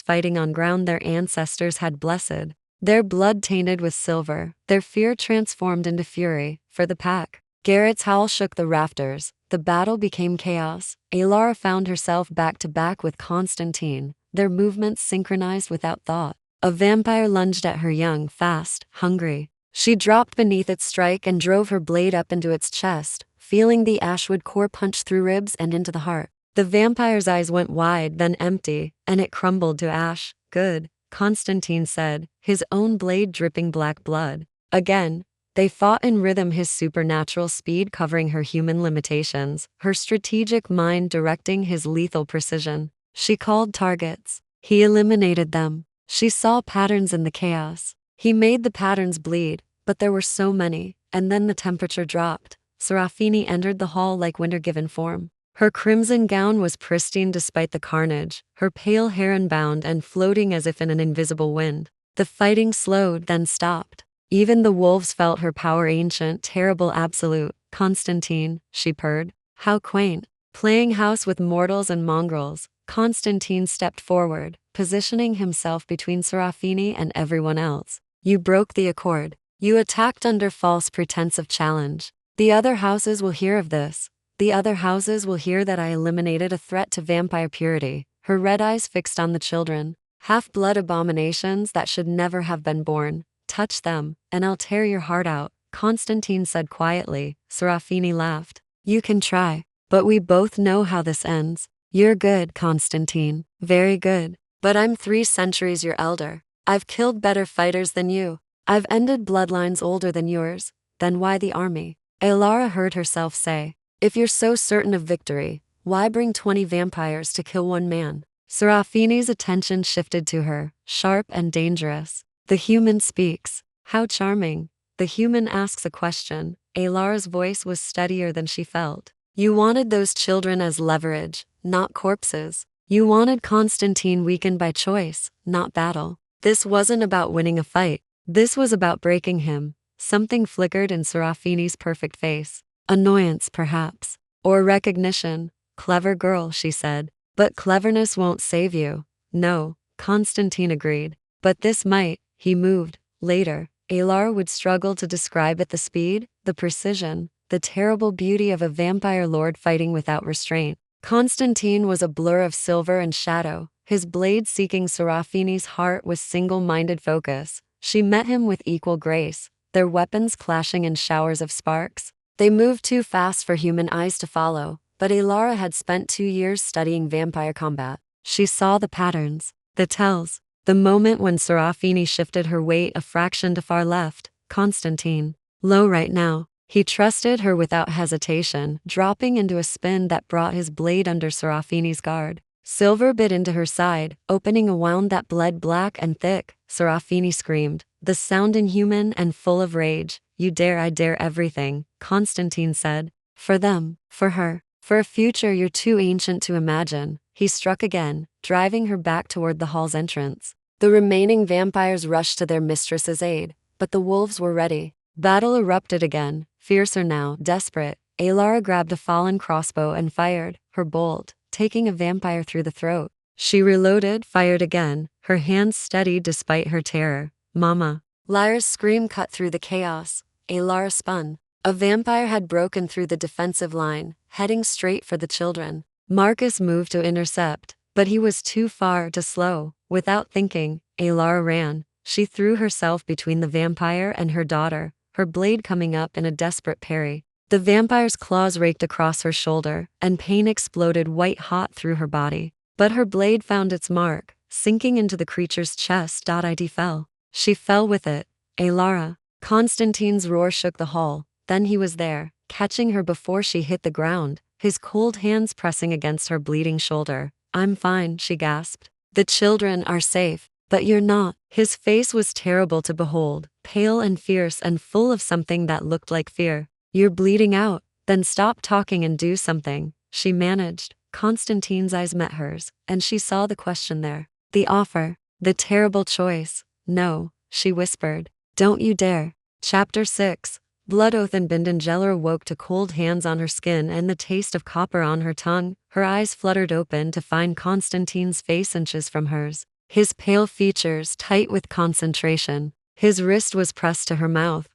Speaker 1: fighting on ground their ancestors had blessed, their blood tainted with silver, their fear transformed into fury. For the pack, Garrett's howl shook the rafters. The battle became chaos. Alara found herself back to back with Constantine, their movements synchronized without thought. A vampire lunged at her, young, fast, hungry. She dropped beneath its strike and drove her blade up into its chest, feeling the ashwood core punch through ribs and into the heart. The vampire's eyes went wide, then empty, and it crumbled to ash. Good, Constantine said, his own blade dripping black blood. Again, they fought in rhythm, his supernatural speed covering her human limitations, her strategic mind directing his lethal precision. She called targets. He eliminated them. She saw patterns in the chaos. He made the patterns bleed, but there were so many, and then the temperature dropped. Serafini entered the hall like winter given form. Her crimson gown was pristine despite the carnage, her pale hair unbound and floating as if in an invisible wind. The fighting slowed, then stopped. Even the wolves felt her power, ancient, terrible, absolute. Constantine, she purred. How quaint. Playing house with mortals and mongrels, Constantine stepped forward, positioning himself between Serafini and everyone else. You broke the accord. You attacked under false pretense of challenge. The other houses will hear of this. The other houses will hear that I eliminated a threat to vampire purity. Her red eyes fixed on the children. Half-blood abominations that should never have been born. Touch them, and I'll tear your heart out, Constantine said quietly. Serafini laughed. You can try, but we both know how this ends. You're good, Constantine. Very good. But I'm 3 centuries your elder. I've killed better fighters than you. I've ended bloodlines older than yours. Then why the army? Alara heard herself say. If you're so certain of victory, why bring 20 vampires to kill 1 man? Serafini's attention shifted to her, sharp and dangerous. The human speaks. How charming. The human asks a question. Alara's voice was steadier than she felt. You wanted those children as leverage, not corpses. You wanted Constantine weakened by choice, not battle. This wasn't about winning a fight. This was about breaking him. Something flickered in Serafini's perfect face. Annoyance, perhaps. Or recognition. Clever girl, she said. But cleverness won't save you. No, Constantine agreed. But this might. He moved. Later, Alara would struggle to describe it, the speed, the precision, the terrible beauty of a vampire lord fighting without restraint. Constantine was a blur of silver and shadow, his blade seeking Serafini's heart with single-minded focus. She met him with equal grace, their weapons clashing in showers of sparks. They moved too fast for human eyes to follow, but Alara had spent 2 years studying vampire combat. She saw the patterns, the tells. The moment when Serafini shifted her weight a fraction to far left, Constantine, low right now, he trusted her without hesitation, dropping into a spin that brought his blade under Serafini's guard. Silver bit into her side, opening a wound that bled black and thick. Serafini screamed, the sound inhuman and full of rage. You dare, I dare everything, Constantine said. For them, for her, for a future you're too ancient to imagine. He struck again, driving her back toward the hall's entrance. The remaining vampires rushed to their mistress's aid, but the wolves were ready. Battle erupted again, fiercer now, desperate. Alara grabbed a fallen crossbow and fired, her bolt taking a vampire through the throat. She reloaded, fired again, her hands steady despite her terror. Mama. Lyra's scream cut through the chaos. Alara spun. A vampire had broken through the defensive line, heading straight for the children. Marcus moved to intercept, but he was too far to slow. Without thinking, Alara ran. She threw herself between the vampire and her daughter, her blade coming up in a desperate parry. The vampire's claws raked across her shoulder, and pain exploded white-hot through her body. But her blade found its mark, sinking into the creature's chest. It fell. She fell with it. Alara. Constantine's roar shook the hall. Then he was there, catching her before she hit the ground, his cold hands pressing against her bleeding shoulder. "I'm fine," she gasped. "The children are safe, but you're not." His face was terrible to behold, pale and fierce and full of something that looked like fear. "You're bleeding out. Then stop talking and do something," she managed. Constantine's eyes met hers, and she saw the question there. The offer. The terrible choice. "No," she whispered. "Don't you dare." Chapter 6. Blood Oath and Bindangela awoke to cold hands on her skin and the taste of copper on her tongue. Her eyes fluttered open to find Constantine's face inches from hers. His pale features tight with concentration. His wrist was pressed to her mouth,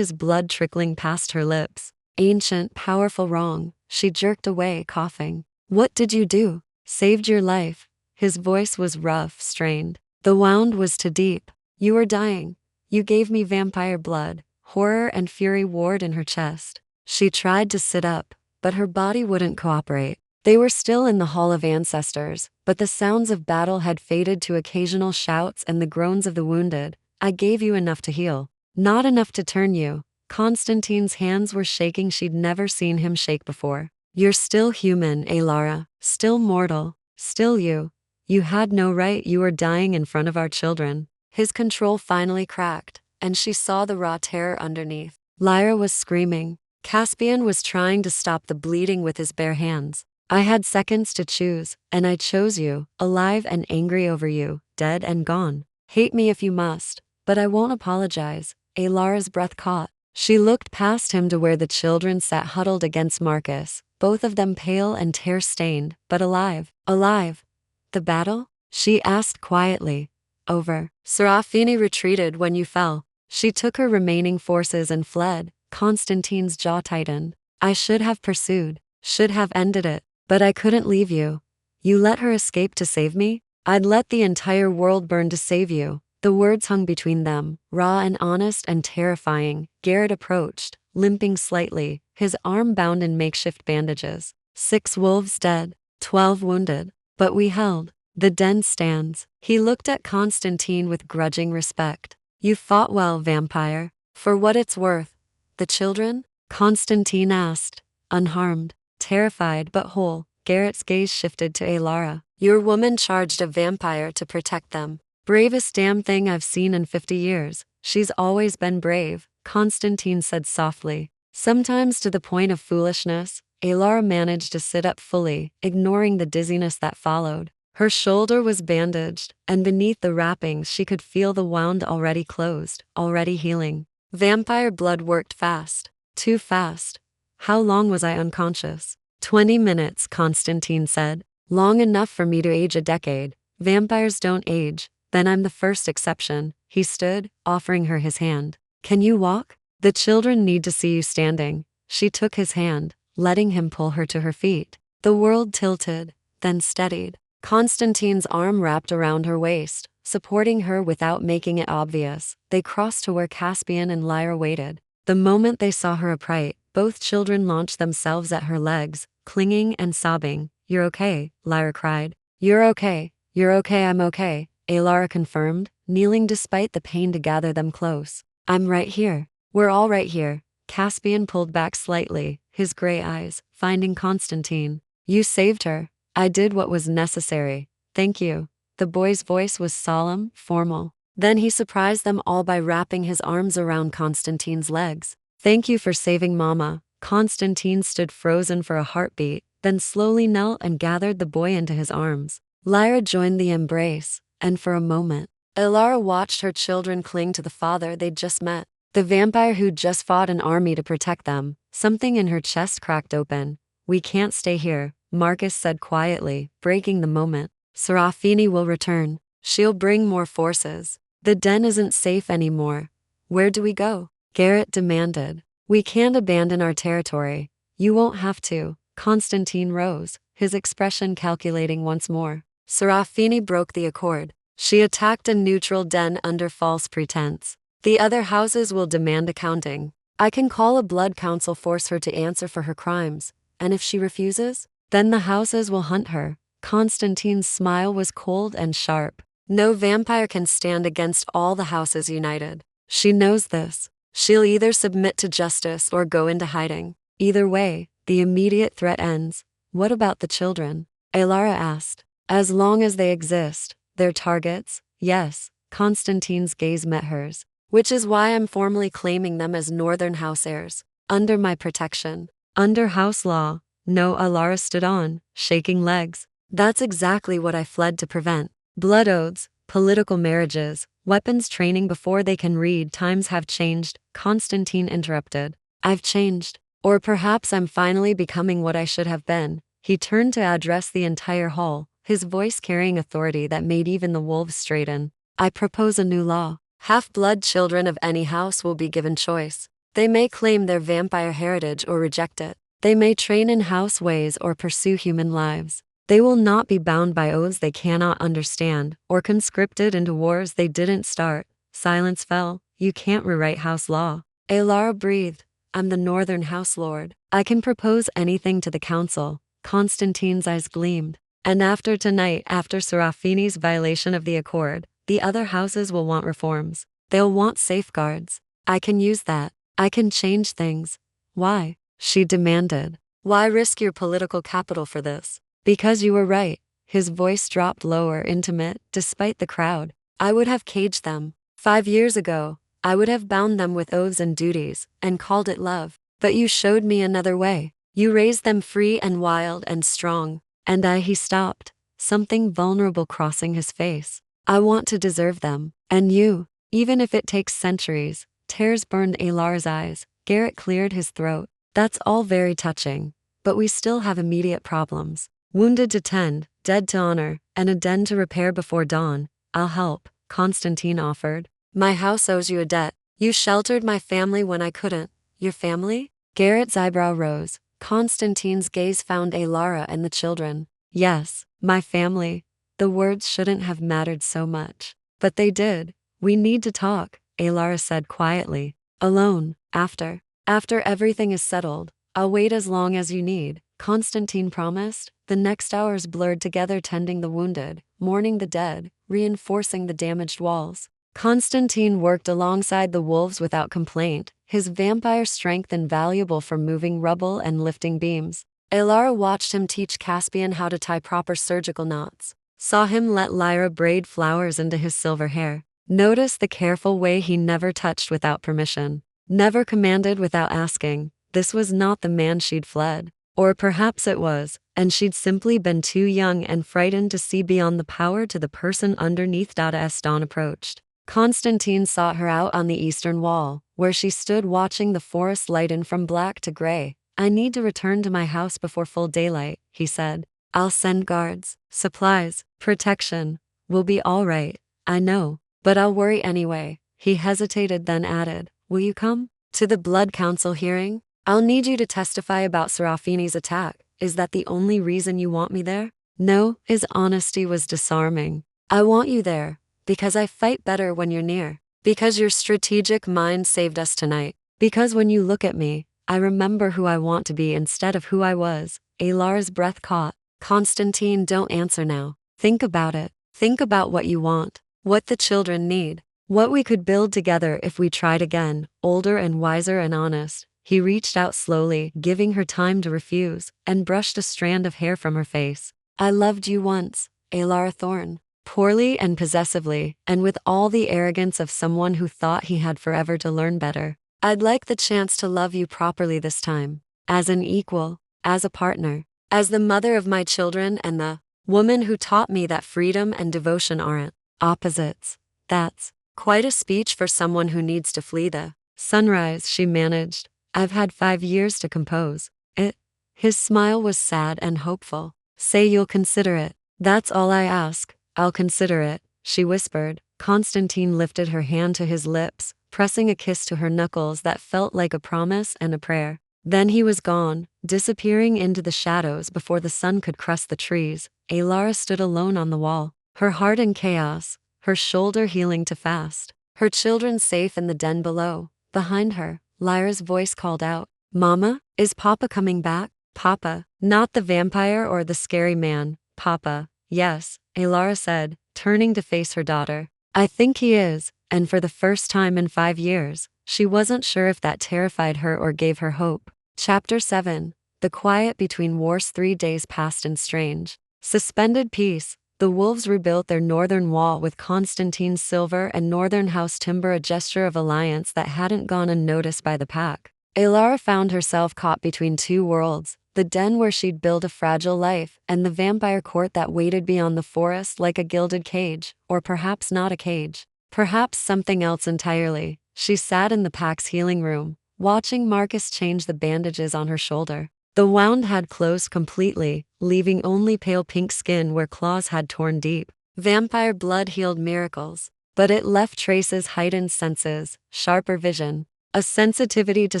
Speaker 1: his blood trickling past her lips. Ancient, powerful wrong. She jerked away, coughing. "What did you do?" "Saved your life." His voice was rough, strained. "The wound was too deep. You were dying. You gave me vampire blood." Horror and fury warred in her chest. She tried to sit up, but her body wouldn't cooperate. They were still in the Hall of Ancestors, but the sounds of battle had faded to occasional shouts and the groans of the wounded. "I gave you enough to heal. Not enough to turn you." Constantine's hands were shaking. She'd never seen him shake before. "You're still human, Alara. Still mortal. Still you. You had no right. You were dying in front of our children." His control finally cracked, and she saw the raw terror underneath. Lyra was screaming. Caspian was trying to stop the bleeding with his bare hands. "I had seconds to choose, and I chose you, alive and angry over you, dead and gone. Hate me if you must, but I won't apologize." Alara's breath caught. She looked past him to where the children sat huddled against Marcus, both of them pale and tear-stained, but alive. "Alive." "The battle?" she asked quietly. "Over. Serafini retreated when you fell. She took her remaining forces and fled." Constantine's jaw tightened. "I should have pursued, should have ended it, but I couldn't leave you." "You let her escape to save me?" "I'd let the entire world burn to save you." The words hung between them, raw and honest and terrifying. Garrett approached, limping slightly, his arm bound in makeshift bandages. 6 wolves dead, 12 wounded. But we held. The den stands. He looked at Constantine with grudging respect. "You fought well, vampire." "For what it's worth." "The children?" Constantine asked. "Unharmed, terrified but whole." Garrett's gaze shifted to Alara. "Your woman charged a vampire to protect them." "Bravest damn thing I've seen in 50 years. She's always been brave," Constantine said softly. Sometimes to the point of foolishness. Alara managed to sit up fully, ignoring the dizziness that followed. Her shoulder was bandaged, and beneath the wrappings she could feel the wound already closed, already healing. Vampire blood worked fast. Too fast. "How long was I unconscious?" 20 minutes, Constantine said. "Long enough for me to age a decade." "Vampires don't age." "Then I'm the first exception." He stood, offering her his hand. "Can you walk?" "The children need to see you standing." She took his hand, letting him pull her to her feet. The world tilted, then steadied. Constantine's arm wrapped around her waist, supporting her without making it obvious. They crossed to where Caspian and Lyra waited. The moment they saw her upright, both children launched themselves at her legs, clinging and sobbing. "You're okay," Lyra cried. "You're okay. You're okay. I'm okay," Alara confirmed, kneeling despite the pain to gather them close. "I'm right here. We're all right here." Caspian pulled back slightly, his gray eyes finding Constantine. "You saved her." "I did what was necessary. Thank you." The boy's voice was solemn, formal. Then he surprised them all by wrapping his arms around Constantine's legs. "Thank you for saving Mama." Constantine stood frozen for a heartbeat, then slowly knelt and gathered the boy into his arms. Lyra joined the embrace, and for a moment, Alara watched her children cling to the father they'd just met. The vampire who'd just fought an army to protect them. Something in her chest cracked open. "We can't stay here," Marcus said quietly, breaking the moment. "Serafini will return. She'll bring more forces. The den isn't safe anymore." "Where do we go?" Garrett demanded. "We can't abandon our territory." "You won't have to." Constantine rose, his expression calculating once more. Serafini broke the accord. She attacked a neutral den under false pretense. "The other houses will demand accounting. I can call a blood council, force her to answer for her crimes. And if she refuses, then the houses will hunt her." Constantine's smile was cold and sharp. "No vampire can stand against all the houses united. She knows this. She'll either submit to justice or go into hiding. Either way, The immediate threat ends. What about the children? Alara asked. As long as they exist, they're targets, yes. Constantine's gaze met hers. Which is why I'm formally claiming them as Northern House heirs. Under my protection. Under house law. No, Alara stood on, shaking legs. That's exactly what I fled to prevent. Blood oaths, political marriages, weapons training before they can read. Times have changed, Constantine interrupted. I've changed. Or perhaps I'm finally becoming what I should have been. He turned to address the entire hall, his voice carrying authority that made even the wolves straighten. I propose a new law. Half-blood children of any house will be given choice. They may claim their vampire heritage or reject it. They may train in house ways or pursue human lives. They will not be bound by oaths they cannot understand, or conscripted into wars they didn't start. Silence fell. You can't rewrite house law. Alara breathed. I'm the Northern House Lord. I can propose anything to the council. Constantine's eyes gleamed. And after tonight, after Serafini's violation of the accord, the other houses will want reforms. They'll want safeguards. I can use that. I can change things. Why? She demanded. Why risk your political capital for this? Because you were right. His voice dropped lower, intimate, despite the crowd. I would have caged them. 5 years ago, I would have bound them with oaths and duties, and called it love. But you showed me another way. You raised them free and wild and strong. And he stopped, something vulnerable crossing his face. I want to deserve them. And you, even if it takes centuries. Tears burned Alara's eyes. Garrett cleared his throat. That's all very touching. But we still have immediate problems. Wounded to tend, dead to honor, and a den to repair before dawn. I'll help, Constantine offered. My house owes you a debt. You sheltered my family when I couldn't. Your family? Garrett's eyebrow rose. Constantine's gaze found Alara and the children. Yes, my family. The words shouldn't have mattered so much. But they did. We need to talk, Alara said quietly. Alone, after. After everything is settled. I'll wait as long as you need, Constantine promised. The next hours blurred together, tending the wounded, mourning the dead, reinforcing the damaged walls. Constantine worked alongside the wolves without complaint, his vampire strength invaluable for moving rubble and lifting beams. Alara watched him teach Caspian how to tie proper surgical knots, saw him let Lyra braid flowers into his silver hair, noticed the careful way he never touched without permission, never commanded without asking. This was not the man she'd fled. Or perhaps it was, and she'd simply been too young and frightened to see beyond the power to the person underneath. As dawn approached, Constantine sought her out on the eastern wall, where she stood watching the forest lighten from black to gray. I need to return to my house before full daylight, he said. I'll send guards, supplies, protection. We'll be all right, I know, but I'll worry anyway. He hesitated, then added, will you come to the Blood Council hearing? I'll need you to testify about Serafini's attack. Is that the only reason you want me there? No, his honesty was disarming. I want you there, because I fight better when you're near. Because your strategic mind saved us tonight. Because when you look at me, I remember who I want to be instead of who I was. Alara's breath caught. Constantine, don't answer now. Think about it. Think about what you want. What the children need. What we could build together if we tried again, older and wiser and honest. He reached out slowly, giving her time to refuse, and brushed a strand of hair from her face. I loved you once, Alara Thorne. Poorly and possessively, and with all the arrogance of someone who thought he had forever to learn better. I'd like the chance to love you properly this time. As an equal, as a partner, as the mother of my children and the woman who taught me that freedom and devotion aren't opposites. That's quite a speech for someone who needs to flee the sunrise, she managed. I've had 5 years to compose it. His smile was sad and hopeful. Say you'll consider it. That's all I ask. I'll consider it, she whispered. Constantine lifted her hand to his lips, pressing a kiss to her knuckles that felt like a promise and a prayer. Then he was gone, disappearing into the shadows before the sun could crest the trees. Alara stood alone on the wall, her heart in chaos, her shoulder healing to fast. Her children safe in the den below. Behind her, Lyra's voice called out, Mama, is Papa coming back? Papa, not the vampire or the scary man. Papa, yes, Alara said, turning to face her daughter. I think he is, and for the first time in 5 years, she wasn't sure if that terrified her or gave her hope. Chapter 7. The quiet between wars 3 days passed in strange, suspended peace. The wolves rebuilt their northern wall with Constantine's silver and northern house timber, a gesture of alliance that hadn't gone unnoticed by the pack. Alara found herself caught between two worlds, the den where she'd built a fragile life, and the vampire court that waited beyond the forest like a gilded cage, or perhaps not a cage. Perhaps something else entirely. She sat in the pack's healing room, watching Marcus change the bandages on her shoulder. The wound had closed completely, leaving only pale pink skin where claws had torn deep. Vampire blood healed miracles, but it left traces, heightened senses, sharper vision, a sensitivity to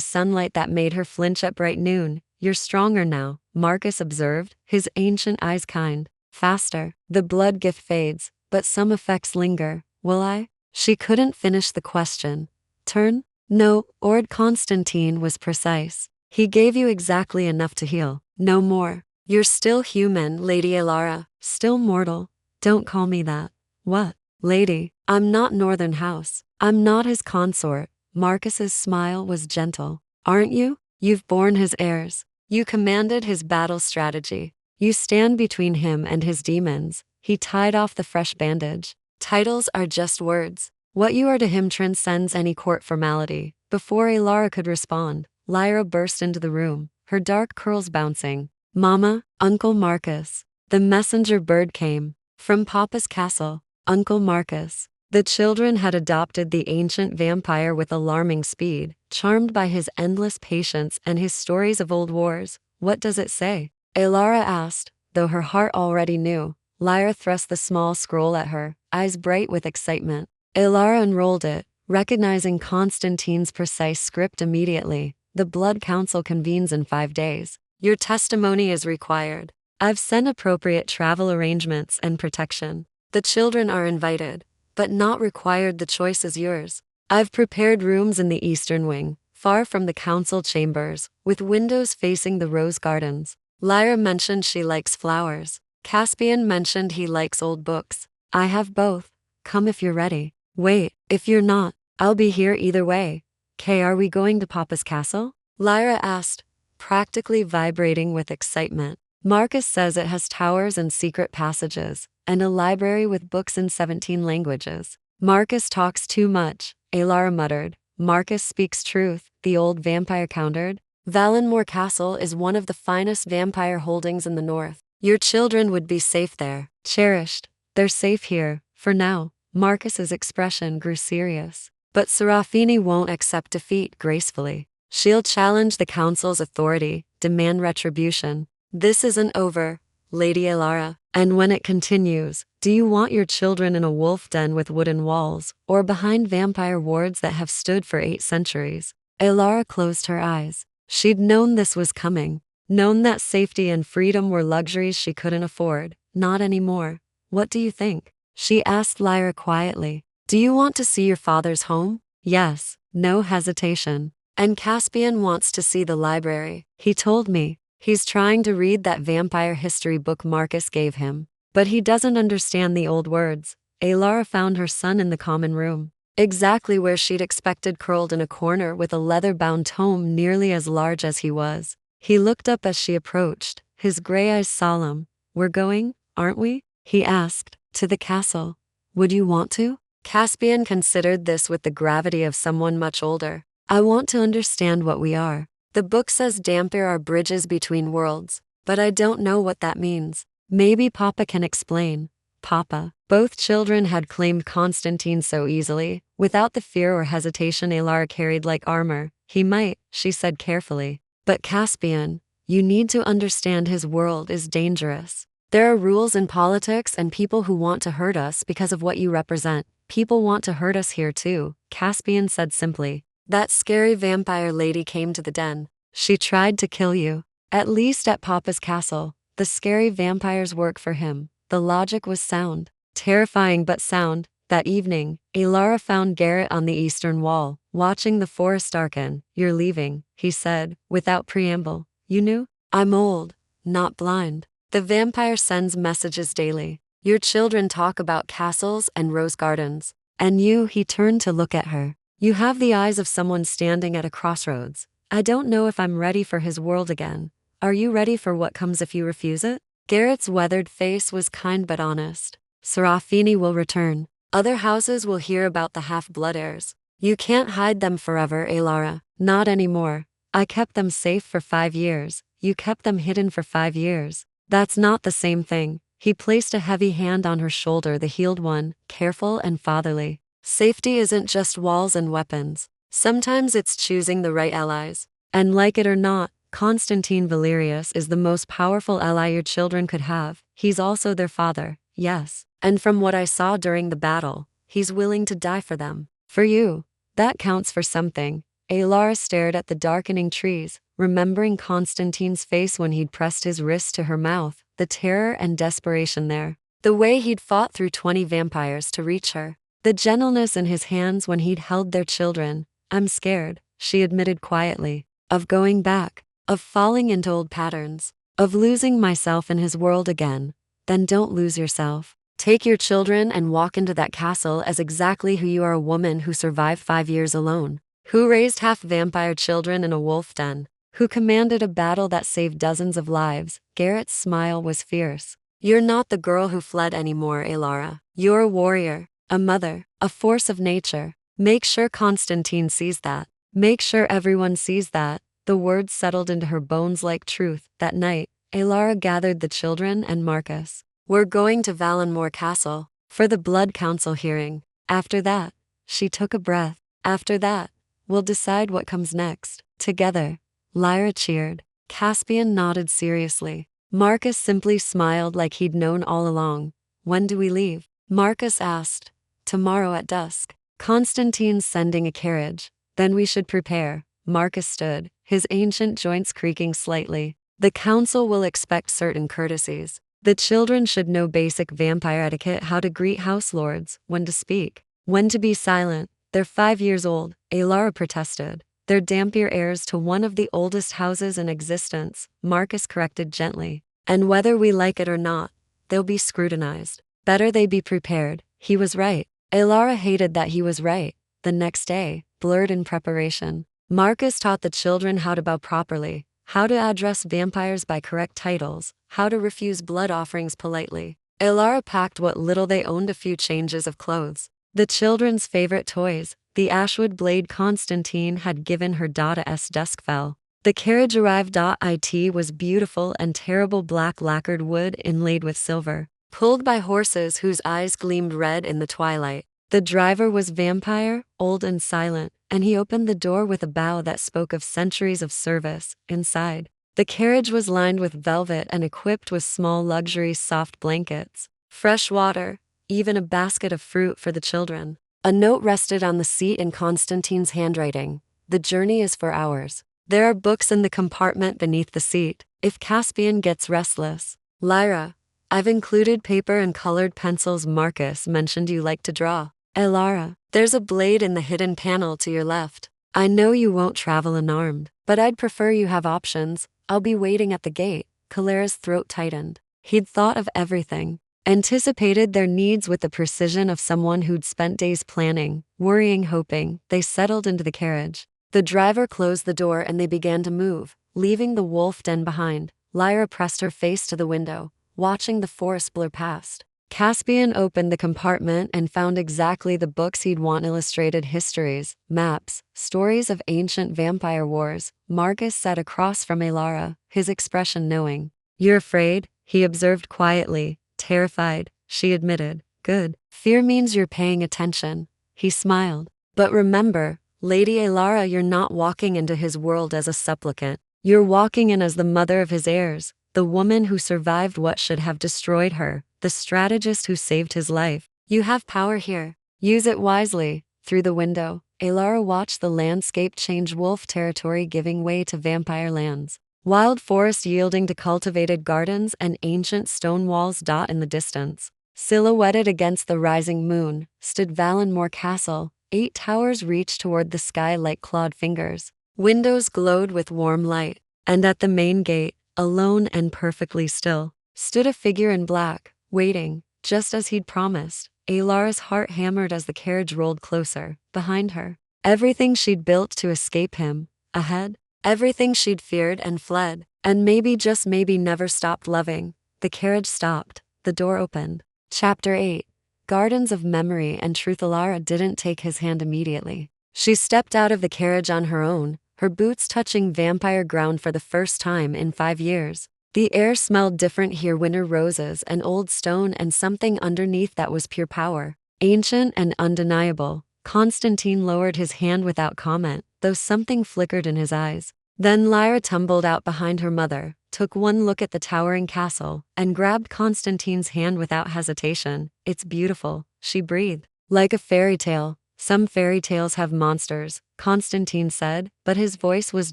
Speaker 1: sunlight that made her flinch at bright noon. "You're stronger now," Marcus observed, his ancient eyes kind. "Faster." The blood gift fades, but some effects linger. "Will I?" She couldn't finish the question. "Turn?" "No," Ord Constantine was precise. "He gave you exactly enough to heal. No more. You're still human, Lady Alara. Still mortal." "Don't call me that." "What?" "Lady. I'm not Northern House. I'm not his consort." Marcus's smile was gentle. "Aren't you? You've borne his heirs. You commanded his battle strategy. You stand between him and his demons." He tied off the fresh bandage. "Titles are just words. What you are to him transcends any court formality." Before Alara could respond, Lyra burst into the room, her dark curls bouncing. "Mama, Uncle Marcus." The messenger bird came. From Papa's castle. Uncle Marcus. The children had adopted the ancient vampire with alarming speed, charmed by his endless patience and his stories of old wars. "What does it say?" Alara asked, though her heart already knew. Lyra thrust the small scroll at her, eyes bright with excitement. Alara unrolled it, recognizing Constantine's precise script immediately. "The Blood Council convenes in 5 days. Your testimony is required. I've sent appropriate travel arrangements and protection. The children are invited, but not required. The choice is yours. I've prepared rooms in the eastern wing, far from the council chambers, with windows facing the rose gardens." Lyra mentioned she likes flowers. Caspian mentioned he likes old books. "I have both. Come if you're ready." "Wait, if you're not, I'll be here either way." "Kay, are we going to Papa's castle?" Lyra asked, practically vibrating with excitement. "Marcus says it has towers and secret passages, and a library with books in 17 languages." "Marcus talks too much," Alara muttered. "Marcus speaks truth," the old vampire countered. "Valenmore Castle is one of the finest vampire holdings in the north. Your children would be safe there. Cherished. They're safe here, for now." Marcus's expression grew serious. "But Serafini won't accept defeat gracefully. She'll challenge the council's authority, demand retribution." "This isn't over, Lady Alara. And when it continues, do you want your children in a wolf den with wooden walls, or behind vampire wards that have stood for 8 centuries? Alara closed her eyes. She'd known this was coming. Known that safety and freedom were luxuries she couldn't afford. Not anymore. "What do you think?" she asked Lyra quietly. "Do you want to see your father's home?" "Yes." No hesitation. "And Caspian wants to see the library. He told me. He's trying to read that vampire history book Marcus gave him. But he doesn't understand the old words." Alara found her son in the common room, exactly where she'd expected, curled in a corner with a leather-bound tome nearly as large as he was. He looked up as she approached, his gray eyes solemn. "We're going, aren't we?" he asked. "To the castle. Would you want to?" Caspian considered this with the gravity of someone much older. "I want to understand what we are. The book says Dampir are bridges between worlds, but I don't know what that means. Maybe Papa can explain." Papa. Both children had claimed Constantine so easily, without the fear or hesitation Alara carried like armor. "He might," she said carefully. "But Caspian, you need to understand his world is dangerous. There are rules in politics and people who want to hurt us because of what you represent. People want to hurt us here too," Caspian said simply. "That scary vampire lady came to the den. She tried to kill you. At least at Papa's castle, the scary vampires work for him." The logic was sound. Terrifying but sound. That evening, Alara found Garrett on the eastern wall, watching the forest darken. "You're leaving," he said, without preamble. "You knew?" "I'm old, not blind. The vampire sends messages daily. Your children talk about castles and rose gardens. And you," he turned to look at her. "You have the eyes of someone standing at a crossroads. I don't know if I'm ready for his world again. Are you ready for what comes if you refuse it? Garrett's weathered face was kind but honest. Serafini will return. Other houses will hear about the half-blood heirs. You can't hide them forever, Alara. Not anymore. I kept them safe for 5 years. You kept them hidden for 5 years. That's not the same thing. He placed a heavy hand on her shoulder, the healed one, careful and fatherly. Safety isn't just walls and weapons. Sometimes it's choosing the right allies. And like it or not, Constantine Valerius is the most powerful ally your children could have. He's also their father, yes. And from what I saw during the battle, he's willing to die for them. For you. That counts for something. Alara stared at the darkening trees, remembering Constantine's face when he'd pressed his wrist to her mouth, the terror and desperation there. The way he'd fought through 20 vampires to reach her. The gentleness in his hands when he'd held their children. I'm scared, she admitted quietly. Of going back. Of falling into old patterns. Of losing myself in his world again. Then don't lose yourself. Take your children and walk into that castle as exactly who you are, a woman who survived 5 years alone. Who raised half-vampire children in a wolf den. Who commanded a battle that saved dozens of lives. Garrett's smile was fierce. You're not the girl who fled anymore, Alara. You're a warrior, a mother, a force of nature. Make sure Constantine sees that. Make sure everyone sees that. The words settled into her bones like truth. That night, Alara gathered the children and Marcus. We're going to Valenmore Castle for the Blood Council hearing. After that, she took a breath. After that, we'll decide what comes next. Together. Lyra cheered. Caspian nodded seriously. Marcus simply smiled like he'd known all along. When do we leave? Marcus asked. Tomorrow at dusk. Constantine's sending a carriage. Then we should prepare. Marcus stood, his ancient joints creaking slightly. The council will expect certain courtesies. The children should know basic vampire etiquette, how to greet house lords, when to speak, when to be silent. They're 5 years old, Alara protested. They're dampier heirs to one of the oldest houses in existence, Marcus corrected gently. And whether we like it or not, they'll be scrutinized. Better they be prepared. He was right. Alara hated that he was right. The next day, blurred in preparation, Marcus taught the children how to bow properly, how to address vampires by correct titles, how to refuse blood offerings politely. Alara packed what little they owned, a few changes of clothes. The children's favorite toys, the ashwood blade Constantine had given her Dada's dusk fell. The carriage arrived. It was beautiful and terrible black lacquered wood inlaid with silver, pulled by horses whose eyes gleamed red in the twilight. The driver was vampire, old and silent, and he opened the door with a bow that spoke of centuries of service. Inside, the carriage was lined with velvet and equipped with small luxury soft blankets, fresh water, even a basket of fruit for the children. A note rested on the seat in Constantine's handwriting. The journey is for hours. There are books in the compartment beneath the seat, if Caspian gets restless. Lyra, I've included paper and colored pencils. Marcus mentioned you like to draw. Alara, there's a blade in the hidden panel to your left. I know you won't travel unarmed, but I'd prefer you have options. I'll be waiting at the gate. Calera's throat tightened. He'd thought of everything, anticipated their needs with the precision of someone who'd spent days planning, worrying, hoping. They settled into the carriage. The driver closed the door and they began to move, leaving the wolf den behind. Lyra pressed her face to the window, watching the forest blur past. Caspian opened the compartment and found exactly the books he'd want: illustrated histories, maps, stories of ancient vampire wars. Marcus sat across from Alara, his expression knowing. You're afraid? He observed quietly. Terrified, she admitted. Good. Fear means you're paying attention. He smiled. But remember, Lady Alara, you're not walking into his world as a supplicant. You're walking in as the mother of his heirs, the woman who survived what should have destroyed her, the strategist who saved his life. You have power here. Use it wisely. Through the window, Alara watched the landscape change: wolf territory giving way to vampire lands, wild forest yielding to cultivated gardens, and ancient stone walls. In the distance, silhouetted against the rising moon, stood Valenmore Castle. 8 towers reached toward the sky like clawed fingers. Windows glowed with warm light, and at the main gate, alone and perfectly still, stood a figure in black, waiting, just as he'd promised. Alara's heart hammered as the carriage rolled closer. Behind her, everything she'd built to escape him. Ahead, everything she'd feared and fled. and maybe, just maybe, never stopped loving. The carriage stopped. The door opened. Chapter 8. Gardens of Memory and Truth. Alara didn't take his hand immediately. She stepped out of the carriage on her own, her boots touching vampire ground for the first time in 5 years. The air smelled different here, winter roses and old stone, and something underneath that was pure power. Ancient and undeniable. Constantine lowered his hand without comment, though something flickered in his eyes. Then Lyra tumbled out behind her mother, took one look at the towering castle, and grabbed Constantine's hand without hesitation. "It's beautiful," she breathed. "Like a fairy tale. Some fairy tales have monsters," Constantine said, but his voice was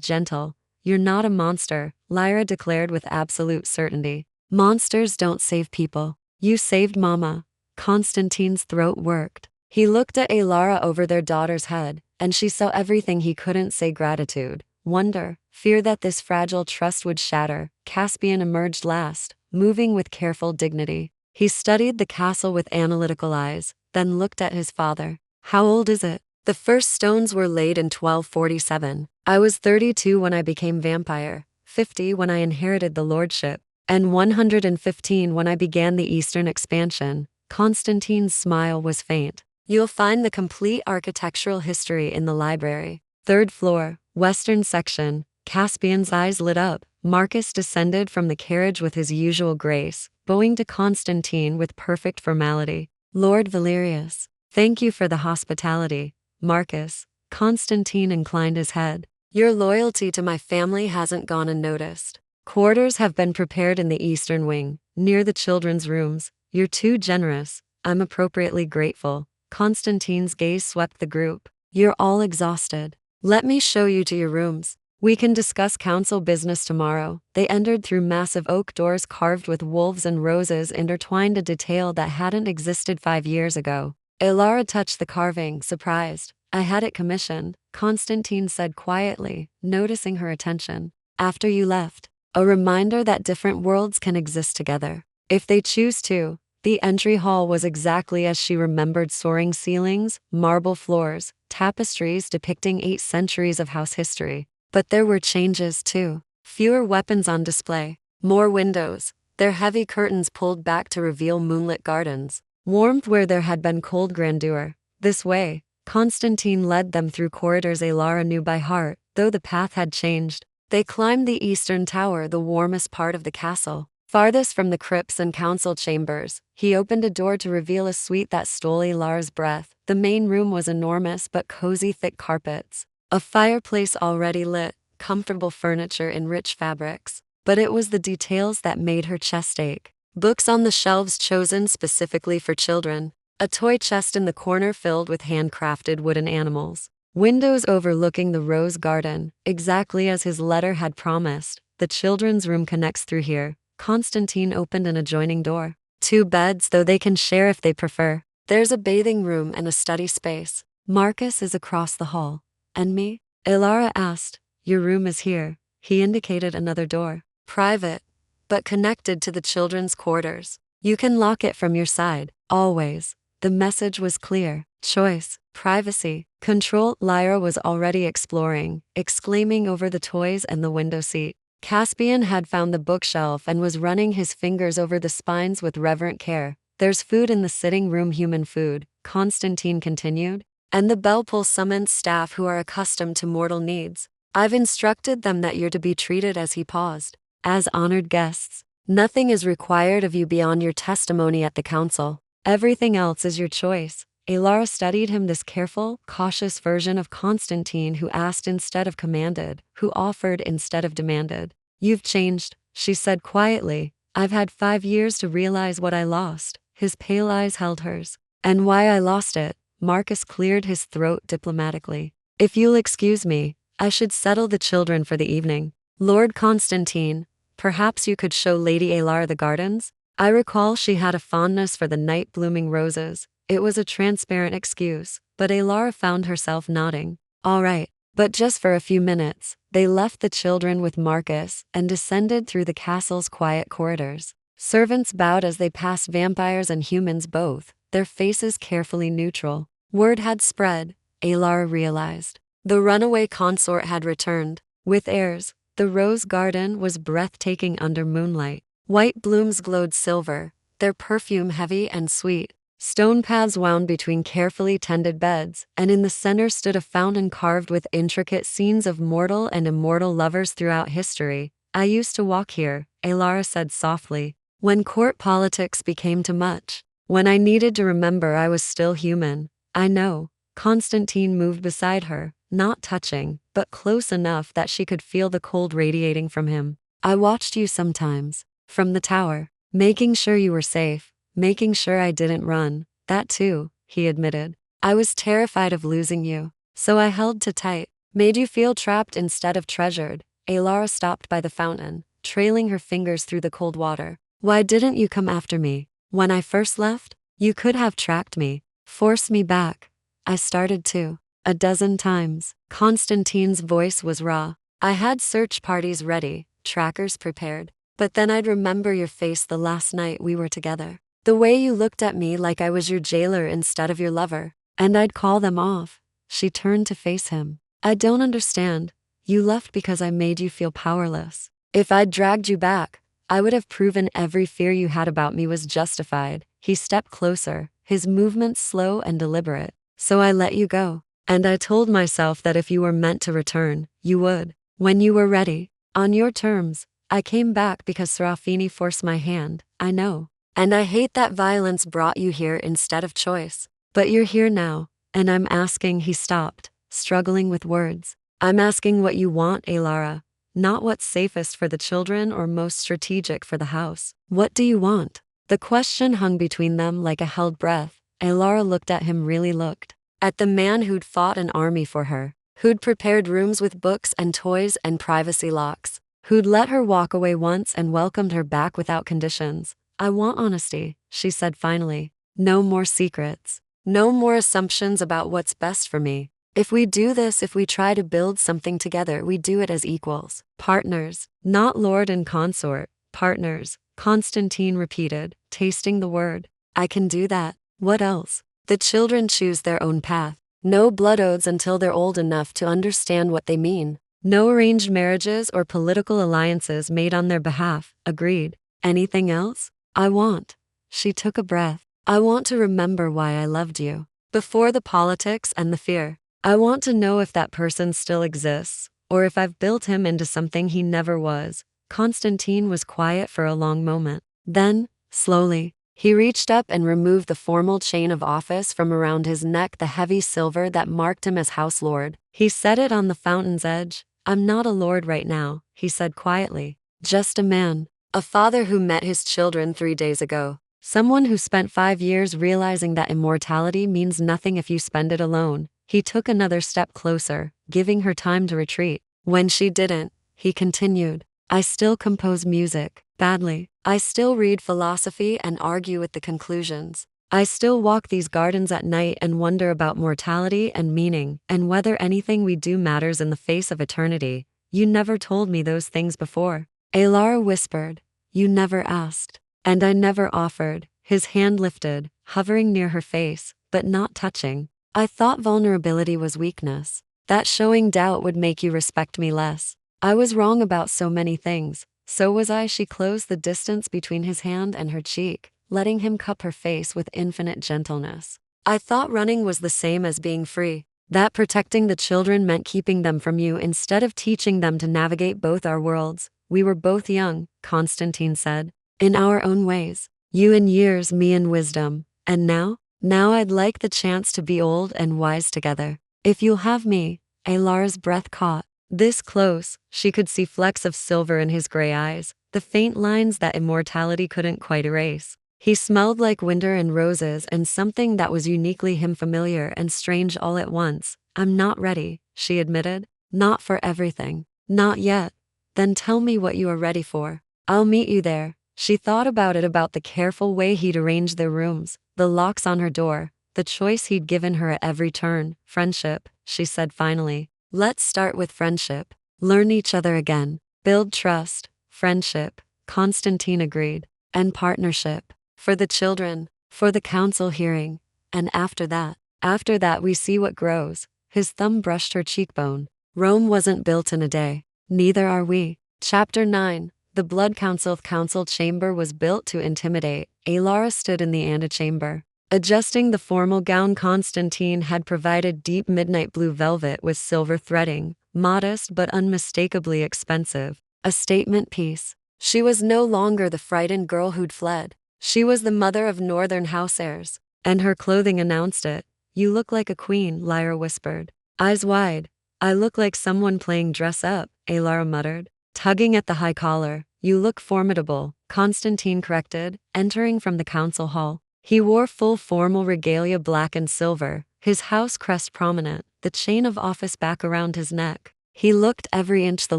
Speaker 1: gentle. "You're not a monster," Lyra declared with absolute certainty. "Monsters don't save people. You saved Mama." Constantine's throat worked. He looked at Alara over their daughter's head, and she saw everything he couldn't say: gratitude, wonder, fear that this fragile trust would shatter. Caspian emerged last, moving with careful dignity. He studied the castle with analytical eyes, then looked at his father. "How old is it?" "The first stones were laid in 1247. I was 32 when I became vampire, 50 when I inherited the lordship, and 115 when I began the eastern expansion." Constantine's smile was faint. "You'll find the complete architectural history in the library. 3rd floor, western section." Caspian's eyes lit up. Marcus descended from the carriage with his usual grace, bowing to Constantine with perfect formality. "Lord Valerius, thank you for the hospitality." "Marcus." Constantine inclined his head. "Your loyalty to my family hasn't gone unnoticed. Quarters have been prepared in the eastern wing, near the children's rooms. You're too generous. I'm appropriately grateful." Constantine's gaze swept the group. "You're all exhausted. Let me show you to your rooms. We can discuss council business tomorrow." They entered through massive oak doors carved with wolves and roses intertwined, a detail that hadn't existed 5 years ago. Alara touched the carving, surprised. "I had it commissioned," Constantine said quietly, noticing her attention. "After you left. A reminder that different worlds can exist together, if they choose to." The entry hall was exactly as she remembered: soaring ceilings, marble floors, tapestries depicting 8 centuries of house history. But there were changes too. Fewer weapons on display, more windows, their heavy curtains pulled back to reveal moonlit gardens. Warmth where there had been cold grandeur. This way, Constantine led them through corridors Alara knew by heart, though the path had changed. They climbed the eastern tower, the warmest part of the castle. Farthest from the crypts and council chambers, he opened a door to reveal a suite that stole Alara's breath. The main room was enormous but cozy, thick carpets, a fireplace already lit, comfortable furniture in rich fabrics. But it was the details that made her chest ache. Books on the shelves chosen specifically for children. A toy chest in the corner filled with handcrafted wooden animals. Windows overlooking the rose garden, exactly as his letter had promised. "The children's room connects through here." Constantine opened an adjoining door. 2 beds, though they can share if they prefer. "There's a bathing room and a study space." "Marcus is across the hall." "And me?" Alara asked. "Your room is here." He indicated another door. "Private, but connected to the children's quarters. You can lock it from your side, always." The message was clear. Choice, privacy, control. Lyra was already exploring, exclaiming over the toys and the window seat. Caspian had found the bookshelf and was running his fingers over the spines with reverent care. "There's food in the sitting room, human food," Constantine continued. "And the Bellpool summons staff who are accustomed to mortal needs. I've instructed them that you're to be treated," as he paused, "as honored guests. Nothing is required of you beyond your testimony at the council. Everything else is your choice." Alara studied him, this careful, cautious version of Constantine who asked instead of commanded, who offered instead of demanded. "You've changed," she said quietly. "I've had 5 years to realize what I lost." His pale eyes held hers. "And why I lost it?" Marcus cleared his throat diplomatically. "If you'll excuse me, I should settle the children for the evening." "Lord Constantine, perhaps you could show Lady Alara the gardens?" I recall she had a fondness for the night-blooming roses. It was a transparent excuse, but Alara found herself nodding. "All right, but just for a few minutes." They left the children with Marcus and descended through the castle's quiet corridors. Servants bowed as they passed, vampires and humans both, their faces carefully neutral. Word had spread, Alara realized. The runaway consort had returned, with heirs. The rose garden was breathtaking under moonlight. White blooms glowed silver, their perfume heavy and sweet. Stone paths wound between carefully tended beds, and in the center stood a fountain carved with intricate scenes of mortal and immortal lovers throughout history. I used to walk here, Alara said softly, when court politics became too much. When I needed to remember I was still human. I know. Constantine moved beside her, not touching, but close enough that she could feel the cold radiating from him. I watched you sometimes, from the tower, making sure you were safe, making sure I didn't run. That too, he admitted. I was terrified of losing you, so I held too tight, made you feel trapped instead of treasured. Alara stopped by the fountain, trailing her fingers through the cold water. Why didn't you come after me? When I first left, you could have tracked me, forced me back. I started to. 12 times. Constantine's voice was raw. I had search parties ready, trackers prepared. But then I'd remember your face the last night we were together. The way you looked at me like I was your jailer instead of your lover. And I'd call them off. She turned to face him. I don't understand. You left because I made you feel powerless. If I'd dragged you back, I would have proven every fear you had about me was justified. He stepped closer, his movements slow and deliberate. So I let you go. And I told myself that if you were meant to return, you would. When you were ready, on your terms. I came back because Serafini forced my hand, I know. And I hate that violence brought you here instead of choice. But you're here now, and I'm asking. He stopped, struggling with words. I'm asking what you want, Alara. Not what's safest for the children or most strategic for the house. What do you want? The question hung between them like a held breath. Alara looked at him, really looked. At the man who'd fought an army for her, who'd prepared rooms with books and toys and privacy locks, who'd let her walk away once and welcomed her back without conditions. I want honesty, she said finally. No more secrets. No more assumptions about what's best for me. If we do this, if we try to build something together, we do it as equals. Partners. Not lord and consort. Partners. Constantine repeated, tasting the word. I can do that. What else? The children choose their own path. No blood oaths until they're old enough to understand what they mean. No arranged marriages or political alliances made on their behalf. Agreed. Anything else? I want. She took a breath. I want to remember why I loved you. Before the politics and the fear. I want to know if that person still exists, or if I've built him into something he never was. Constantine was quiet for a long moment. Then, slowly, he reached up and removed the formal chain of office from around his neck, the heavy silver that marked him as house lord. He set it on the fountain's edge. I'm not a lord right now, he said quietly. Just a man. A father who met his children 3 days ago. Someone who spent 5 years realizing that immortality means nothing if you spend it alone. He took another step closer, giving her time to retreat. When she didn't, he continued. I still compose music, badly. I still read philosophy and argue with the conclusions. I still walk these gardens at night and wonder about mortality and meaning, and whether anything we do matters in the face of eternity. You never told me those things before. Alara whispered. You never asked. And I never offered. His hand lifted, hovering near her face, but not touching. I thought vulnerability was weakness. That showing doubt would make you respect me less. I was wrong about so many things. So was I. She closed the distance between his hand and her cheek, letting him cup her face with infinite gentleness. I thought running was the same as being free. That protecting the children meant keeping them from you instead of teaching them to navigate both our worlds. We were both young, Constantine said. In our own ways. You in years, me in wisdom. And now? Now I'd like the chance to be old and wise together. If you'll have me. Alara's breath caught. This close, she could see flecks of silver in his gray eyes, the faint lines that immortality couldn't quite erase. He smelled like winter and roses and something that was uniquely him, familiar and strange all at once. I'm not ready, she admitted. Not for everything. Not yet. Then tell me what you are ready for. I'll meet you there. She thought about it, about the careful way he'd arranged their rooms, the locks on her door, the choice he'd given her at every turn. Friendship, she said finally. Let's start with friendship. Learn each other again. Build trust. Friendship. Constantine agreed. And partnership. For the children. For the council hearing. And after that we see what grows. His thumb brushed her cheekbone. Rome wasn't built in a day. Neither are we. Chapter 9. The Blood Council chamber was built to intimidate. Alara stood in the antechamber. Adjusting the formal gown, Constantine had provided deep midnight blue velvet with silver threading, modest but unmistakably expensive. A statement piece. She was no longer the frightened girl who'd fled. She was the mother of Northern House heirs. And her clothing announced it. You look like a queen, Lyra whispered. Eyes wide. I look like someone playing dress up, Alara muttered. Tugging at the high collar. You look formidable, Constantine corrected, entering from the council hall. He wore full formal regalia, black and silver, his house crest prominent, the chain of office back around his neck. He looked every inch the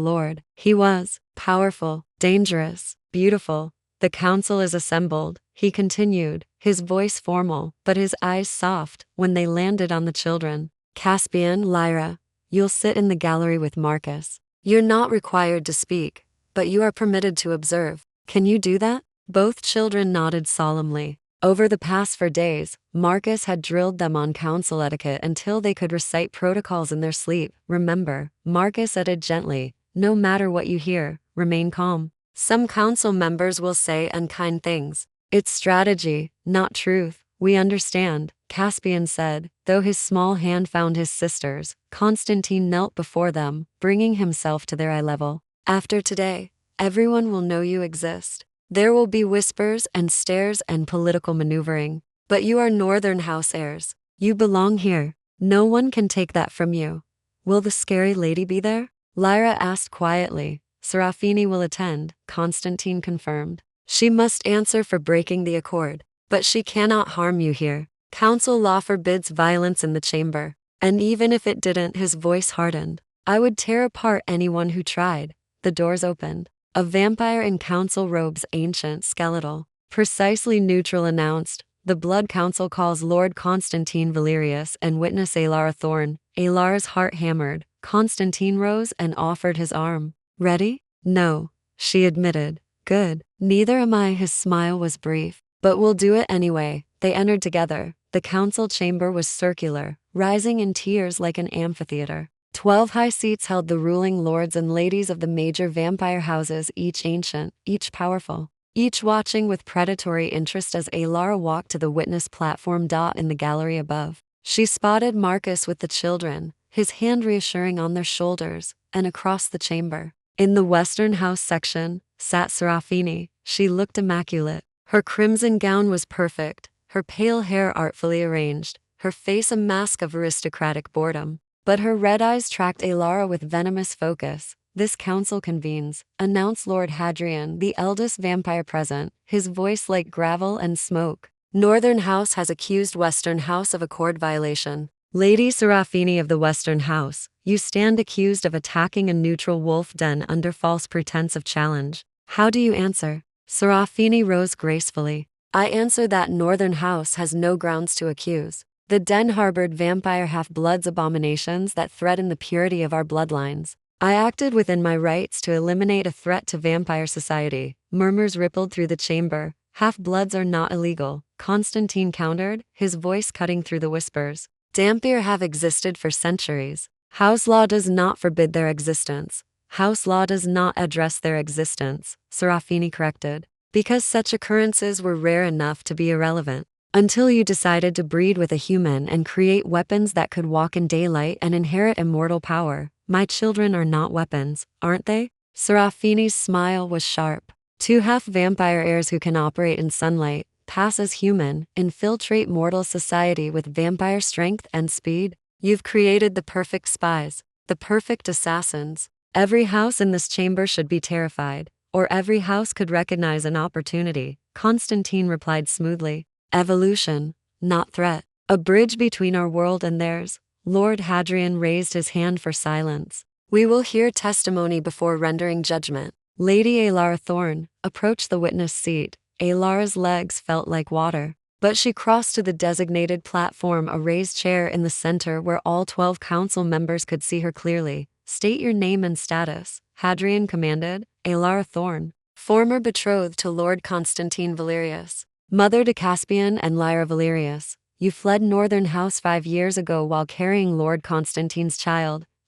Speaker 1: lord. He was powerful, dangerous, beautiful. The council is assembled, he continued, his voice formal, but his eyes soft, when they landed on the children. Caspian, Lyra, you'll sit in the gallery with Marcus. You're not required to speak, but you are permitted to observe. Can you do that? Both children nodded solemnly. Over the past 4 days, Marcus had drilled them on council etiquette until they could recite protocols in their sleep. Remember, Marcus added gently, no matter what you hear, remain calm. Some council members will say unkind things. It's strategy, not truth. We understand, Caspian said, though his small hand found his sister's. Constantine knelt before them, bringing himself to their eye level. After today, everyone will know you exist. There will be whispers and stares and political maneuvering. But you are Northern House heirs. You belong here. No one can take that from you. Will the scary lady be there? Lyra asked quietly. Serafini will attend, Constantine confirmed. She must answer for breaking the accord. But she cannot harm you here. Council law forbids violence in the chamber. And even if it didn't, his voice hardened. I would tear apart anyone who tried. The doors opened. A vampire in council robes, ancient, skeletal, precisely neutral, announced, the Blood Council calls Lord Constantine Valerius and witness Alara Thorn. Alara's heart hammered. Constantine rose and offered his arm. Ready? No, she admitted. Good. Neither am I. His smile was brief. But we'll do it anyway. They entered together. The council chamber was circular, rising in tiers like an amphitheater. 12 high seats held the ruling lords and ladies of the major vampire houses, each ancient, each powerful, each watching with predatory interest as Alara walked to the witness platform. In the gallery above, she spotted Marcus with the children, his hand reassuring on their shoulders, and across the chamber. In the Western House section, sat Serafini. She looked immaculate. Her crimson gown was perfect, her pale hair artfully arranged, her face a mask of aristocratic boredom. But her red eyes tracked Alara with venomous focus. This council convenes, announced Lord Hadrian, the eldest vampire present, his voice like gravel and smoke. Northern House has accused Western House of accord violation. Lady Serafini of the Western House, you stand accused of attacking a neutral wolf den under false pretense of challenge. How do you answer? Serafini rose gracefully. I answer that Northern House has no grounds to accuse. The den harbored vampire half-bloods, abominations that threaten the purity of our bloodlines. I acted within my rights to eliminate a threat to vampire society. Murmurs rippled through the chamber. Half-bloods are not illegal, Constantine countered, his voice cutting through the whispers. Vampire have existed for centuries. House law does not forbid their existence. House law does not address their existence, Serafini corrected, because such occurrences were rare enough to be irrelevant. Until you decided to breed with a human and create weapons that could walk in daylight and inherit immortal power. My children are not weapons, aren't they? Serafini's smile was sharp. 2 half-vampire heirs who can operate in sunlight, pass as human, infiltrate mortal society with vampire strength and speed. You've created the perfect spies, the perfect assassins. Every house in this chamber should be terrified, or every house could recognize an opportunity, Constantine replied smoothly. Evolution, not threat. A bridge between our world and theirs. Lord Hadrian raised his hand for silence. We will hear testimony before rendering judgment. Lady Alara Thorn approached the witness seat. Alara's legs felt like water, but she crossed to the designated platform, a raised chair in the center where all 12 council members could see her clearly. State your name and status, Hadrian commanded. Alara Thorn, former betrothed to Lord Constantine Valerius. Mother to Caspian and Lyra Valerius, you fled Northern House 5 years ago while carrying Lord Constantine's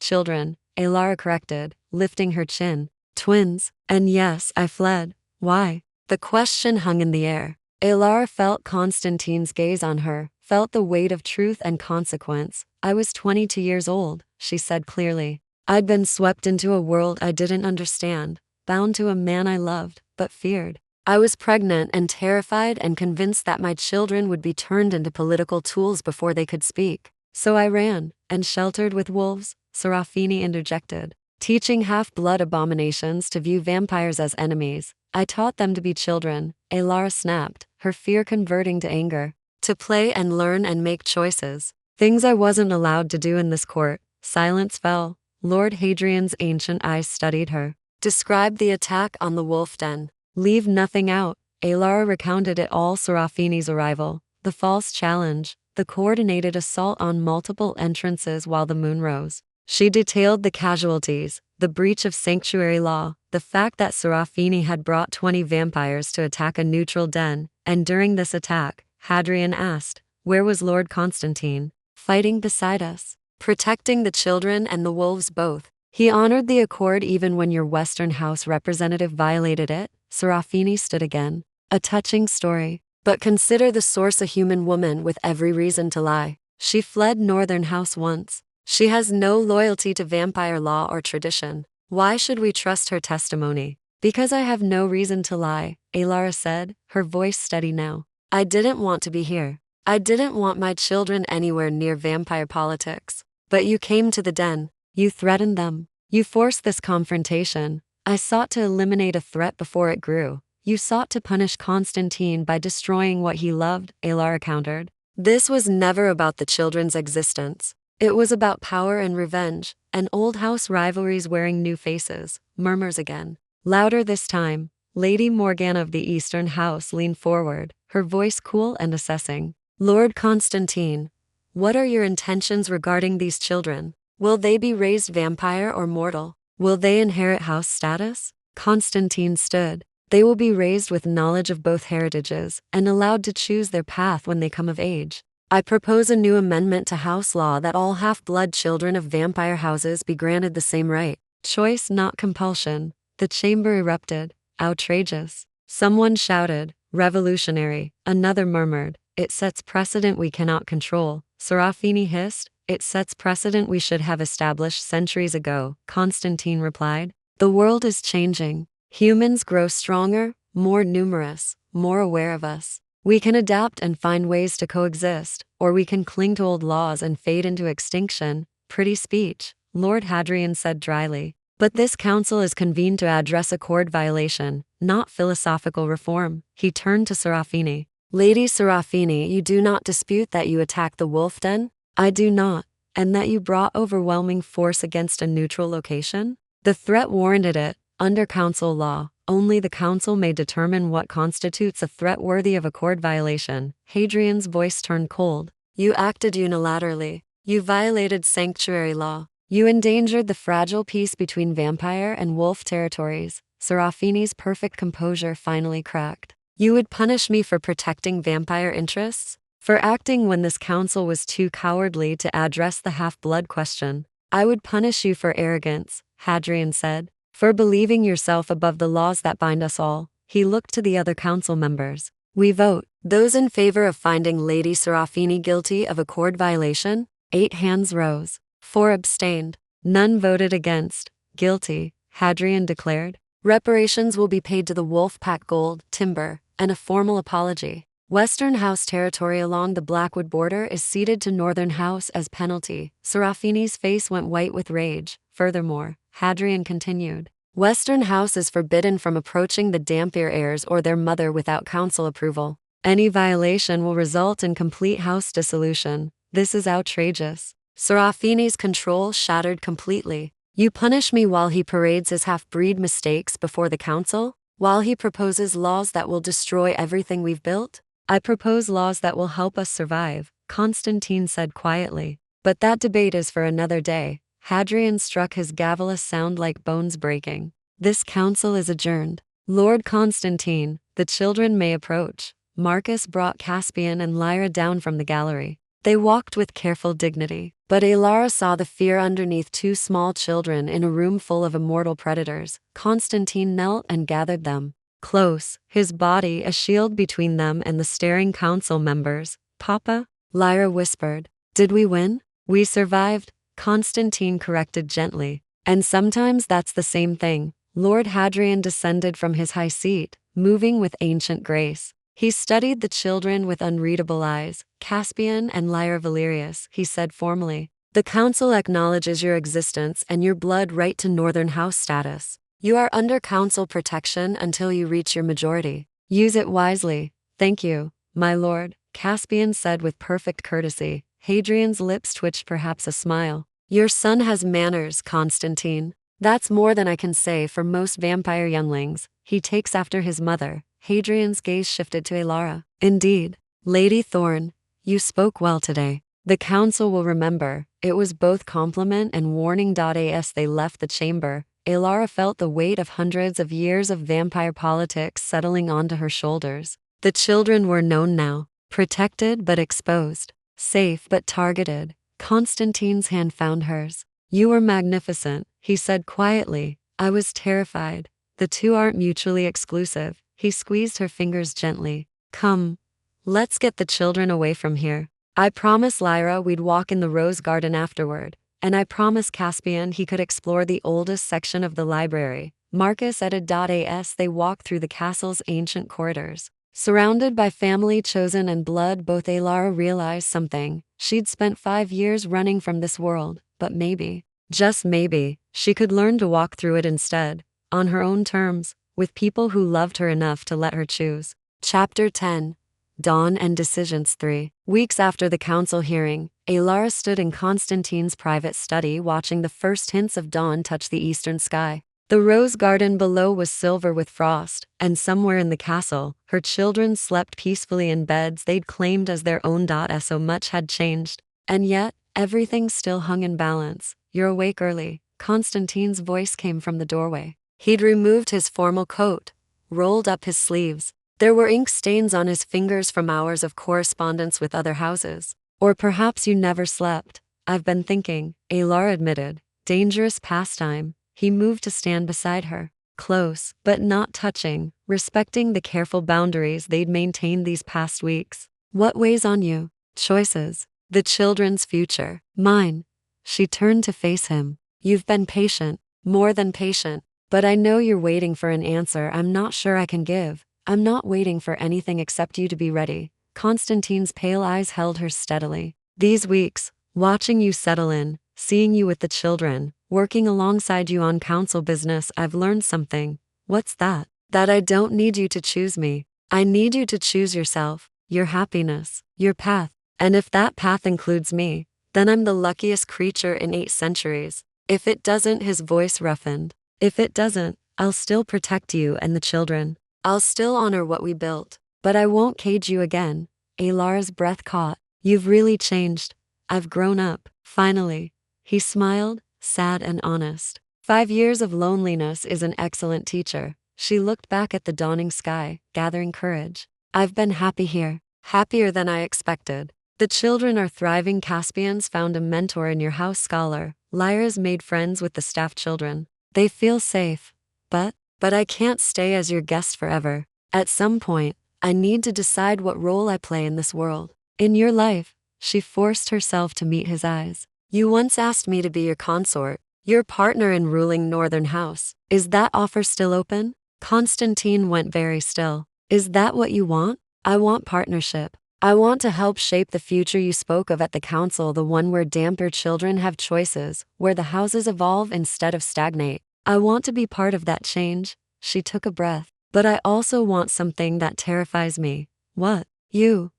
Speaker 1: children. Alara corrected, lifting her chin. Twins. And yes, I fled. Why? The question hung in the air. Alara felt Constantine's gaze on her, felt the weight of truth and consequence. I was 22 years old, she said clearly. I'd been swept into a world I didn't understand, bound to a man I loved, but feared. I was pregnant and terrified and convinced that my children would be turned into political tools before they could speak. So I ran, and sheltered with wolves, Serafini interjected. Teaching half-blood abominations to view vampires as enemies, I taught them to be children, Alara snapped, her fear converting to anger. To play and learn and make choices. Things I wasn't allowed to do in this court. Silence fell. Lord Hadrian's ancient eyes studied her. Describe the attack on the wolf den. Leave nothing out. Alara recounted it all. Serafini's arrival, the false challenge, the coordinated assault on multiple entrances while the moon rose. She detailed the casualties, the breach of sanctuary law, the fact that Serafini had brought 20 vampires to attack a neutral den, and during this attack, Hadrian asked, where was Lord Constantine? Fighting beside us, protecting the children and the wolves both. He honored the accord even when your Western House representative violated it. Serafini stood again. A touching story. But consider the source, a human woman with every reason to lie. She fled Northern House once. She has no loyalty to vampire law or tradition. Why should we trust her testimony? Because I have no reason to lie, Alara said, her voice steady now. I didn't want to be here. I didn't want my children anywhere near vampire politics. But you came to the den. You threatened them. You forced this confrontation. I sought to eliminate a threat before it grew. You sought to punish Constantine by destroying what he loved, Alara countered. This was never about the children's existence. It was about power and revenge, and old house rivalries wearing new faces. Murmurs again. Louder this time. Lady Morgana of the Eastern House leaned forward, her voice cool and assessing. Lord Constantine, what are your intentions regarding these children? Will they be raised vampire or mortal? Will they inherit house status? Constantine stood. They will be raised with knowledge of both heritages, and allowed to choose their path when they come of age. I propose a new amendment to house law that all half-blood children of vampire houses be granted the same right. Choice, not compulsion. The chamber erupted. Outrageous. Someone shouted, revolutionary. Another murmured, it sets precedent we cannot control. Serafini hissed, it sets precedent we should have established centuries ago. Constantine replied, the world is changing. Humans grow stronger, more numerous, more aware of us. We can adapt and find ways to coexist, or we can cling to old laws and fade into extinction. Pretty speech, Lord Hadrian said dryly. But this council is convened to address accord violation, not philosophical reform. He turned to Serafini. Lady Serafini, you do not dispute that you attacked the wolf den? I do not. And that you brought overwhelming force against a neutral location? The threat warranted it. Under council law, only the council may determine what constitutes a threat worthy of accord violation. Hadrian's voice turned cold. You acted unilaterally. You violated sanctuary law. You endangered the fragile peace between vampire and wolf territories. Serafini's perfect composure finally cracked. You would punish me for protecting vampire interests? For acting when this council was too cowardly to address the half-blood question. I would punish you for arrogance, Hadrian said. For believing yourself above the laws that bind us all. He looked to the other council members. We vote. Those in favor of finding Lady Serafini guilty of accord violation? 8 hands rose. 4 abstained. None voted against. Guilty, Hadrian declared. Reparations will be paid to the Wolfpack gold, timber, and a formal apology. Western House territory along the Blackwood border is ceded to Northern House as penalty. Serafini's face went white with rage. Furthermore, Hadrian continued, Western House is forbidden from approaching the Dampier heirs or their mother without council approval. Any violation will result in complete house dissolution. This is outrageous. Serafini's control shattered completely. You punish me while he parades his half-breed mistakes before the council? While he proposes laws that will destroy everything we've built? I propose laws that will help us survive, Constantine said quietly. But that debate is for another day. Hadrian struck his gavel, a sound like bones breaking. This council is adjourned. Lord Constantine, the children may approach. Marcus brought Caspian and Lyra down from the gallery. They walked with careful dignity, but Alara saw the fear underneath two small children in a room full of immortal predators. Constantine knelt and gathered them close, his body a shield between them and the staring council members. Papa? Lyra whispered. Did we win? We survived, Constantine corrected gently. And sometimes that's the same thing. Lord Hadrian descended from his high seat, moving with ancient grace. He studied the children with unreadable eyes. Caspian and Lyra Valerius, he said formally. The council acknowledges your existence and your blood right to Northern House status. You are under council protection until you reach your majority. Use it wisely. Thank you, my lord, Caspian said with perfect courtesy. Hadrian's lips twitched, perhaps a smile. Your son has manners, Constantine. That's more than I can say for most vampire younglings. He takes after his mother. Hadrian's gaze shifted to Alara. Indeed, Lady Thorne, you spoke well today. The council will remember. It was both compliment and warning. As they left the chamber, Alara felt the weight of hundreds of years of vampire politics settling onto her shoulders. The children were known now, protected but exposed, safe but targeted. Constantine's hand found hers. You were magnificent, he said quietly. I was terrified. The two aren't mutually exclusive. He squeezed her fingers gently. Come, let's get the children away from here. I promised Lyra we'd walk in the rose garden afterward, and I promised Caspian he could explore the oldest section of the library. Marcus added. As they walked through the castle's ancient corridors, surrounded by family chosen and blood, both Alara realized something. She'd spent 5 years running from this world, but maybe, just maybe, she could learn to walk through it instead, on her own terms, with people who loved her enough to let her choose. Chapter 10. Dawn and Decisions. 3 weeks after the council hearing, Alara stood in Constantine's private study watching the first hints of dawn touch the eastern sky. The rose garden below was silver with frost, and somewhere in the castle, her children slept peacefully in beds they'd claimed as their own. So much had changed, and yet, everything still hung in balance. You're awake early, Constantine's voice came from the doorway. He'd removed his formal coat, rolled up his sleeves. There were ink stains on his fingers from hours of correspondence with other houses. Or perhaps you never slept. I've been thinking, Alara admitted. Dangerous pastime. He moved to stand beside her, close, but not touching, respecting the careful boundaries they'd maintained these past weeks. What weighs on you? Choices. The children's future. Mine. She turned to face him. You've been patient, more than patient. But I know you're waiting for an answer I'm not sure I can give. I'm not waiting for anything except you to be ready. Constantine's pale eyes held hers steadily. These weeks, watching you settle in, seeing you with the children, working alongside you on council business, I've learned something. What's that? That I don't need you to choose me. I need you to choose yourself, your happiness, your path. And if that path includes me, then I'm the luckiest creature in 8 centuries. If it doesn't, his voice roughened. If it doesn't, I'll still protect you and the children. I'll still honor what we built. But I won't cage you again. Alara's breath caught. You've really changed. I've grown up, finally. He smiled, sad and honest. 5 years of loneliness is an excellent teacher. She looked back at the dawning sky, gathering courage. I've been happy here, happier than I expected. The children are thriving. Caspian's found a mentor in your house scholar. Lyra's made friends with the staff children. They feel safe. But I can't stay as your guest forever. At some point, I need to decide what role I play in this world. In your life. She forced herself to meet his eyes. You once asked me to be your consort, your partner in ruling Northern House. Is that offer still open? Constantine went very still. Is that what you want? I want partnership. I want to help shape the future you spoke of at the council, the one where damper children have choices, where the houses evolve instead of stagnate. I want to be part of that change. She took a breath. But I also want something that terrifies me. What? You.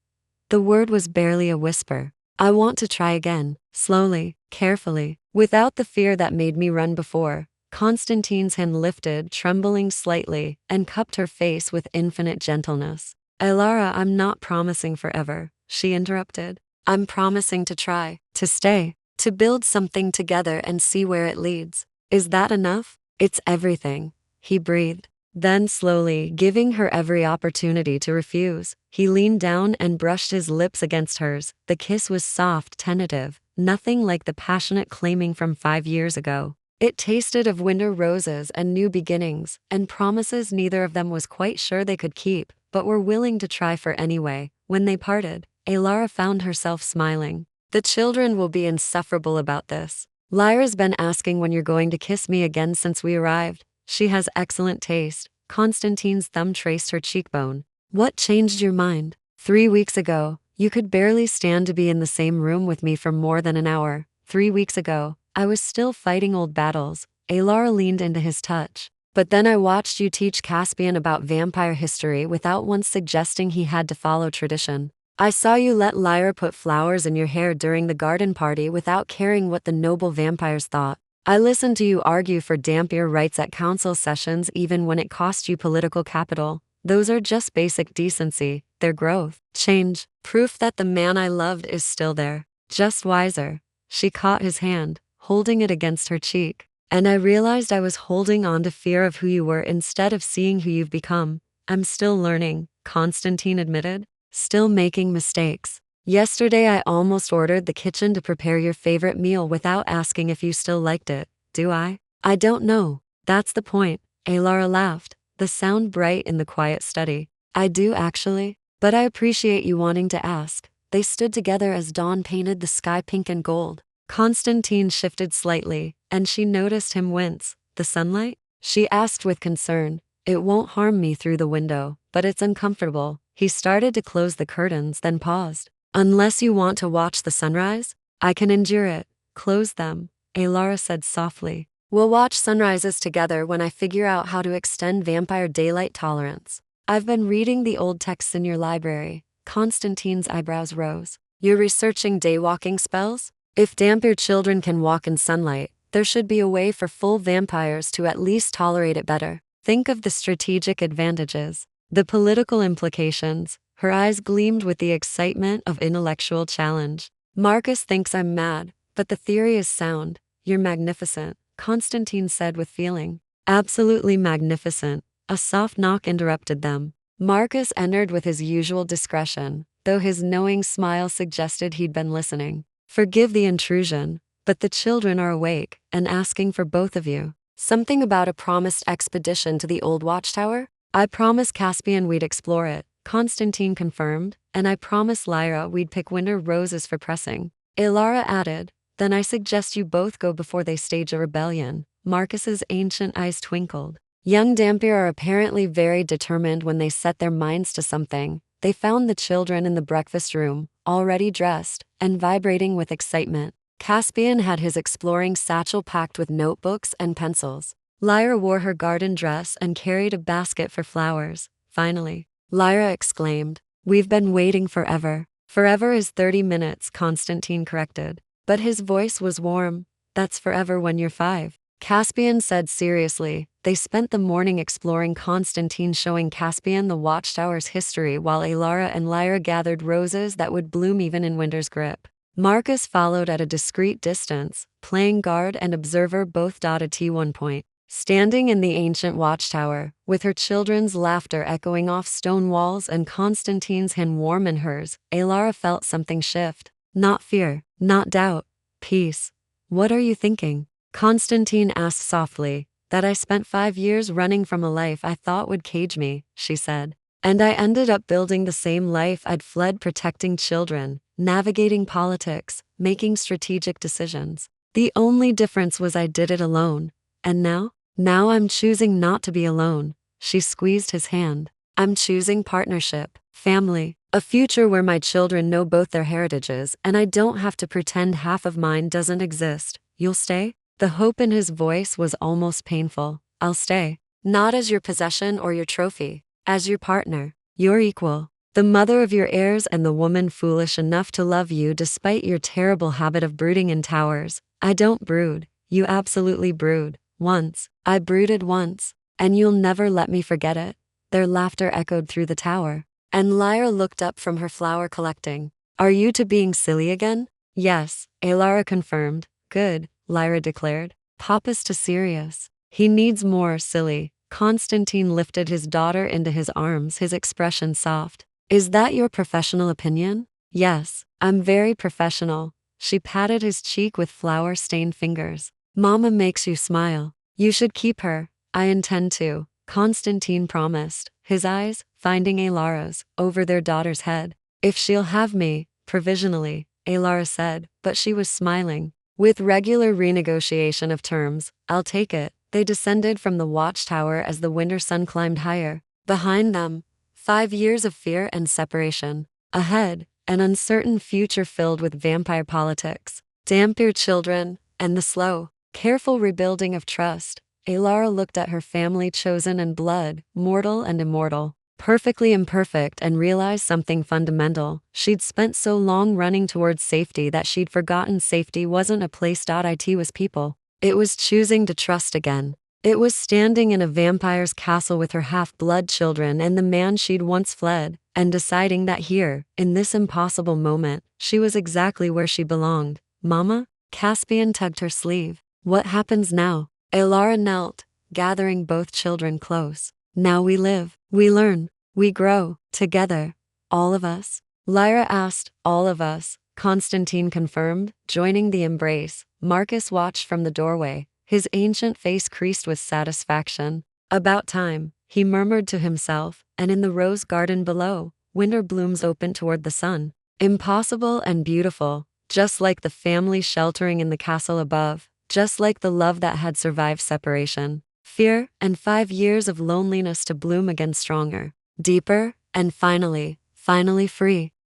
Speaker 1: The word was barely a whisper. I want to try again, slowly, carefully, without the fear that made me run before. Constantine's hand lifted, trembling slightly, and cupped her face with infinite gentleness. Alara, I'm not promising forever, she interrupted. I'm promising to try, to stay, to build something together and see where it leads. Is that enough? It's everything. He breathed. Then slowly, giving her every opportunity to refuse, he leaned down and brushed his lips against hers. The kiss was soft, tentative, nothing like the passionate claiming from 5 years ago. It tasted of winter roses and new beginnings, and promises neither of them was quite sure they could keep, but were willing to try for anyway. When they parted, Alara found herself smiling. The children will be insufferable about this. Lyra's been asking when you're going to kiss me again since we arrived. She has excellent taste. Constantine's thumb traced her cheekbone. What changed your mind? 3 weeks ago, you could barely stand to be in the same room with me for more than an hour. 3 weeks ago, I was still fighting old battles. Alara leaned into his touch. But then I watched you teach Caspian about vampire history without once suggesting he had to follow tradition. I saw you let Lyra put flowers in your hair during the garden party without caring what the noble vampires thought. I listened to you argue for dampier rights at council sessions even when it cost you political capital. Those are just basic decency, their growth, change, proof that the man I loved is still there, just wiser. She caught his hand, holding it against her cheek. And I realized I was holding on to fear of who you were instead of seeing who you've become. I'm still learning, Constantine admitted, still making mistakes. Yesterday I almost ordered the kitchen to prepare your favorite meal without asking if you still liked it. Do I? I don't know. That's the point. Alara laughed, the sound bright in the quiet study. I do actually. But I appreciate you wanting to ask. They stood together as dawn painted the sky pink and gold. Constantine shifted slightly, and she noticed him wince. The sunlight? She asked with concern. It won't harm me through the window, but it's uncomfortable. He started to close the curtains, then paused. Unless you want to watch the sunrise? I can endure it. Close them, Alara said softly. We'll watch sunrises together when I figure out how to extend vampire daylight tolerance. I've been reading the old texts in your library. Constantine's eyebrows rose. You're researching daywalking spells? If dampier children can walk in sunlight, there should be a way for full vampires to at least tolerate it better. Think of the strategic advantages, the political implications. Her eyes gleamed with the excitement of intellectual challenge. Marcus thinks I'm mad, but the theory is sound. You're magnificent, Constantine said with feeling. Absolutely magnificent. A soft knock interrupted them. Marcus entered with his usual discretion, though his knowing smile suggested he'd been listening. Forgive the intrusion, but the children are awake and asking for both of you. Something about a promised expedition to the old watchtower? I promised Caspian we'd explore it, Constantine confirmed, and I promised Lyra we'd pick winter roses for pressing. Alara added, then I suggest you both go before they stage a rebellion. Marcus's ancient eyes twinkled. Young Dampier are apparently very determined when they set their minds to something. They found the children in the breakfast room, already dressed, and vibrating with excitement. Caspian had his exploring satchel packed with notebooks and pencils. Lyra wore her garden dress and carried a basket for flowers. Finally, Lyra exclaimed, We've been waiting forever. Forever is 30 minutes, Constantine corrected. But his voice was warm. That's forever when you're 5. Caspian said seriously. They spent the morning exploring, Constantine showing Caspian the watchtower's history while Alara and Lyra gathered roses that would bloom even in winter's grip. Marcus followed at a discreet distance, playing guard and observer both. At one point, standing in the ancient watchtower, with her children's laughter echoing off stone walls and Constantine's hand warm in hers, Alara felt something shift. Not fear, not doubt, peace. What are you thinking? Constantine asked softly. That I spent 5 years running from a life I thought would cage me, she said. And I ended up building the same life I'd fled, protecting children, navigating politics, making strategic decisions. The only difference was I did it alone. And now? Now I'm choosing not to be alone. She squeezed his hand. I'm choosing partnership, family, a future where my children know both their heritages and I don't have to pretend half of mine doesn't exist. You'll stay? The hope in his voice was almost painful. I'll stay. Not as your possession or your trophy. As your partner. Your equal. The mother of your heirs and the woman foolish enough to love you despite your terrible habit of brooding in towers. I don't brood. You absolutely brood. Once. I brooded once. And you'll never let me forget it. Their laughter echoed through the tower. And Lyra looked up from her flower collecting. Are you two being silly again? Yes, Alara confirmed. Good, Lyra declared. Papa's too serious. He needs more, silly. Constantine lifted his daughter into his arms, his expression soft. Is that your professional opinion? Yes, I'm very professional. She patted his cheek with flour-stained fingers. Mama makes you smile. You should keep her. I intend to, Constantine promised, his eyes, finding Alara's, over their daughter's head. If she'll have me, provisionally, Alara said, but she was smiling. With regular renegotiation of terms, I'll take it. They descended from the watchtower as the winter sun climbed higher. Behind them, 5 years of fear and separation. Ahead, an uncertain future filled with vampire politics, vampire children, and the slow, careful rebuilding of trust. Alara looked at her family chosen in blood, mortal and immortal, perfectly imperfect, and realized something fundamental. She'd spent so long running towards safety that she'd forgotten safety wasn't a place. It was people. It was choosing to trust again. It was standing in a vampire's castle with her half-blood children and the man she'd once fled, and deciding that here, in this impossible moment, she was exactly where she belonged. Mama? Caspian tugged her sleeve. What happens now? Alara knelt, gathering both children close. Now we live, we learn, we grow, together. All of us? Lyra asked. All of us, Constantine confirmed, joining the embrace. Marcus watched from the doorway, his ancient face creased with satisfaction. About time, he murmured to himself, and in the rose garden below, winter blooms opened toward the sun. Impossible and beautiful, just like the family sheltering in the castle above, just like the love that had survived separation, fear, and 5 years of loneliness to bloom again stronger, deeper, and finally free.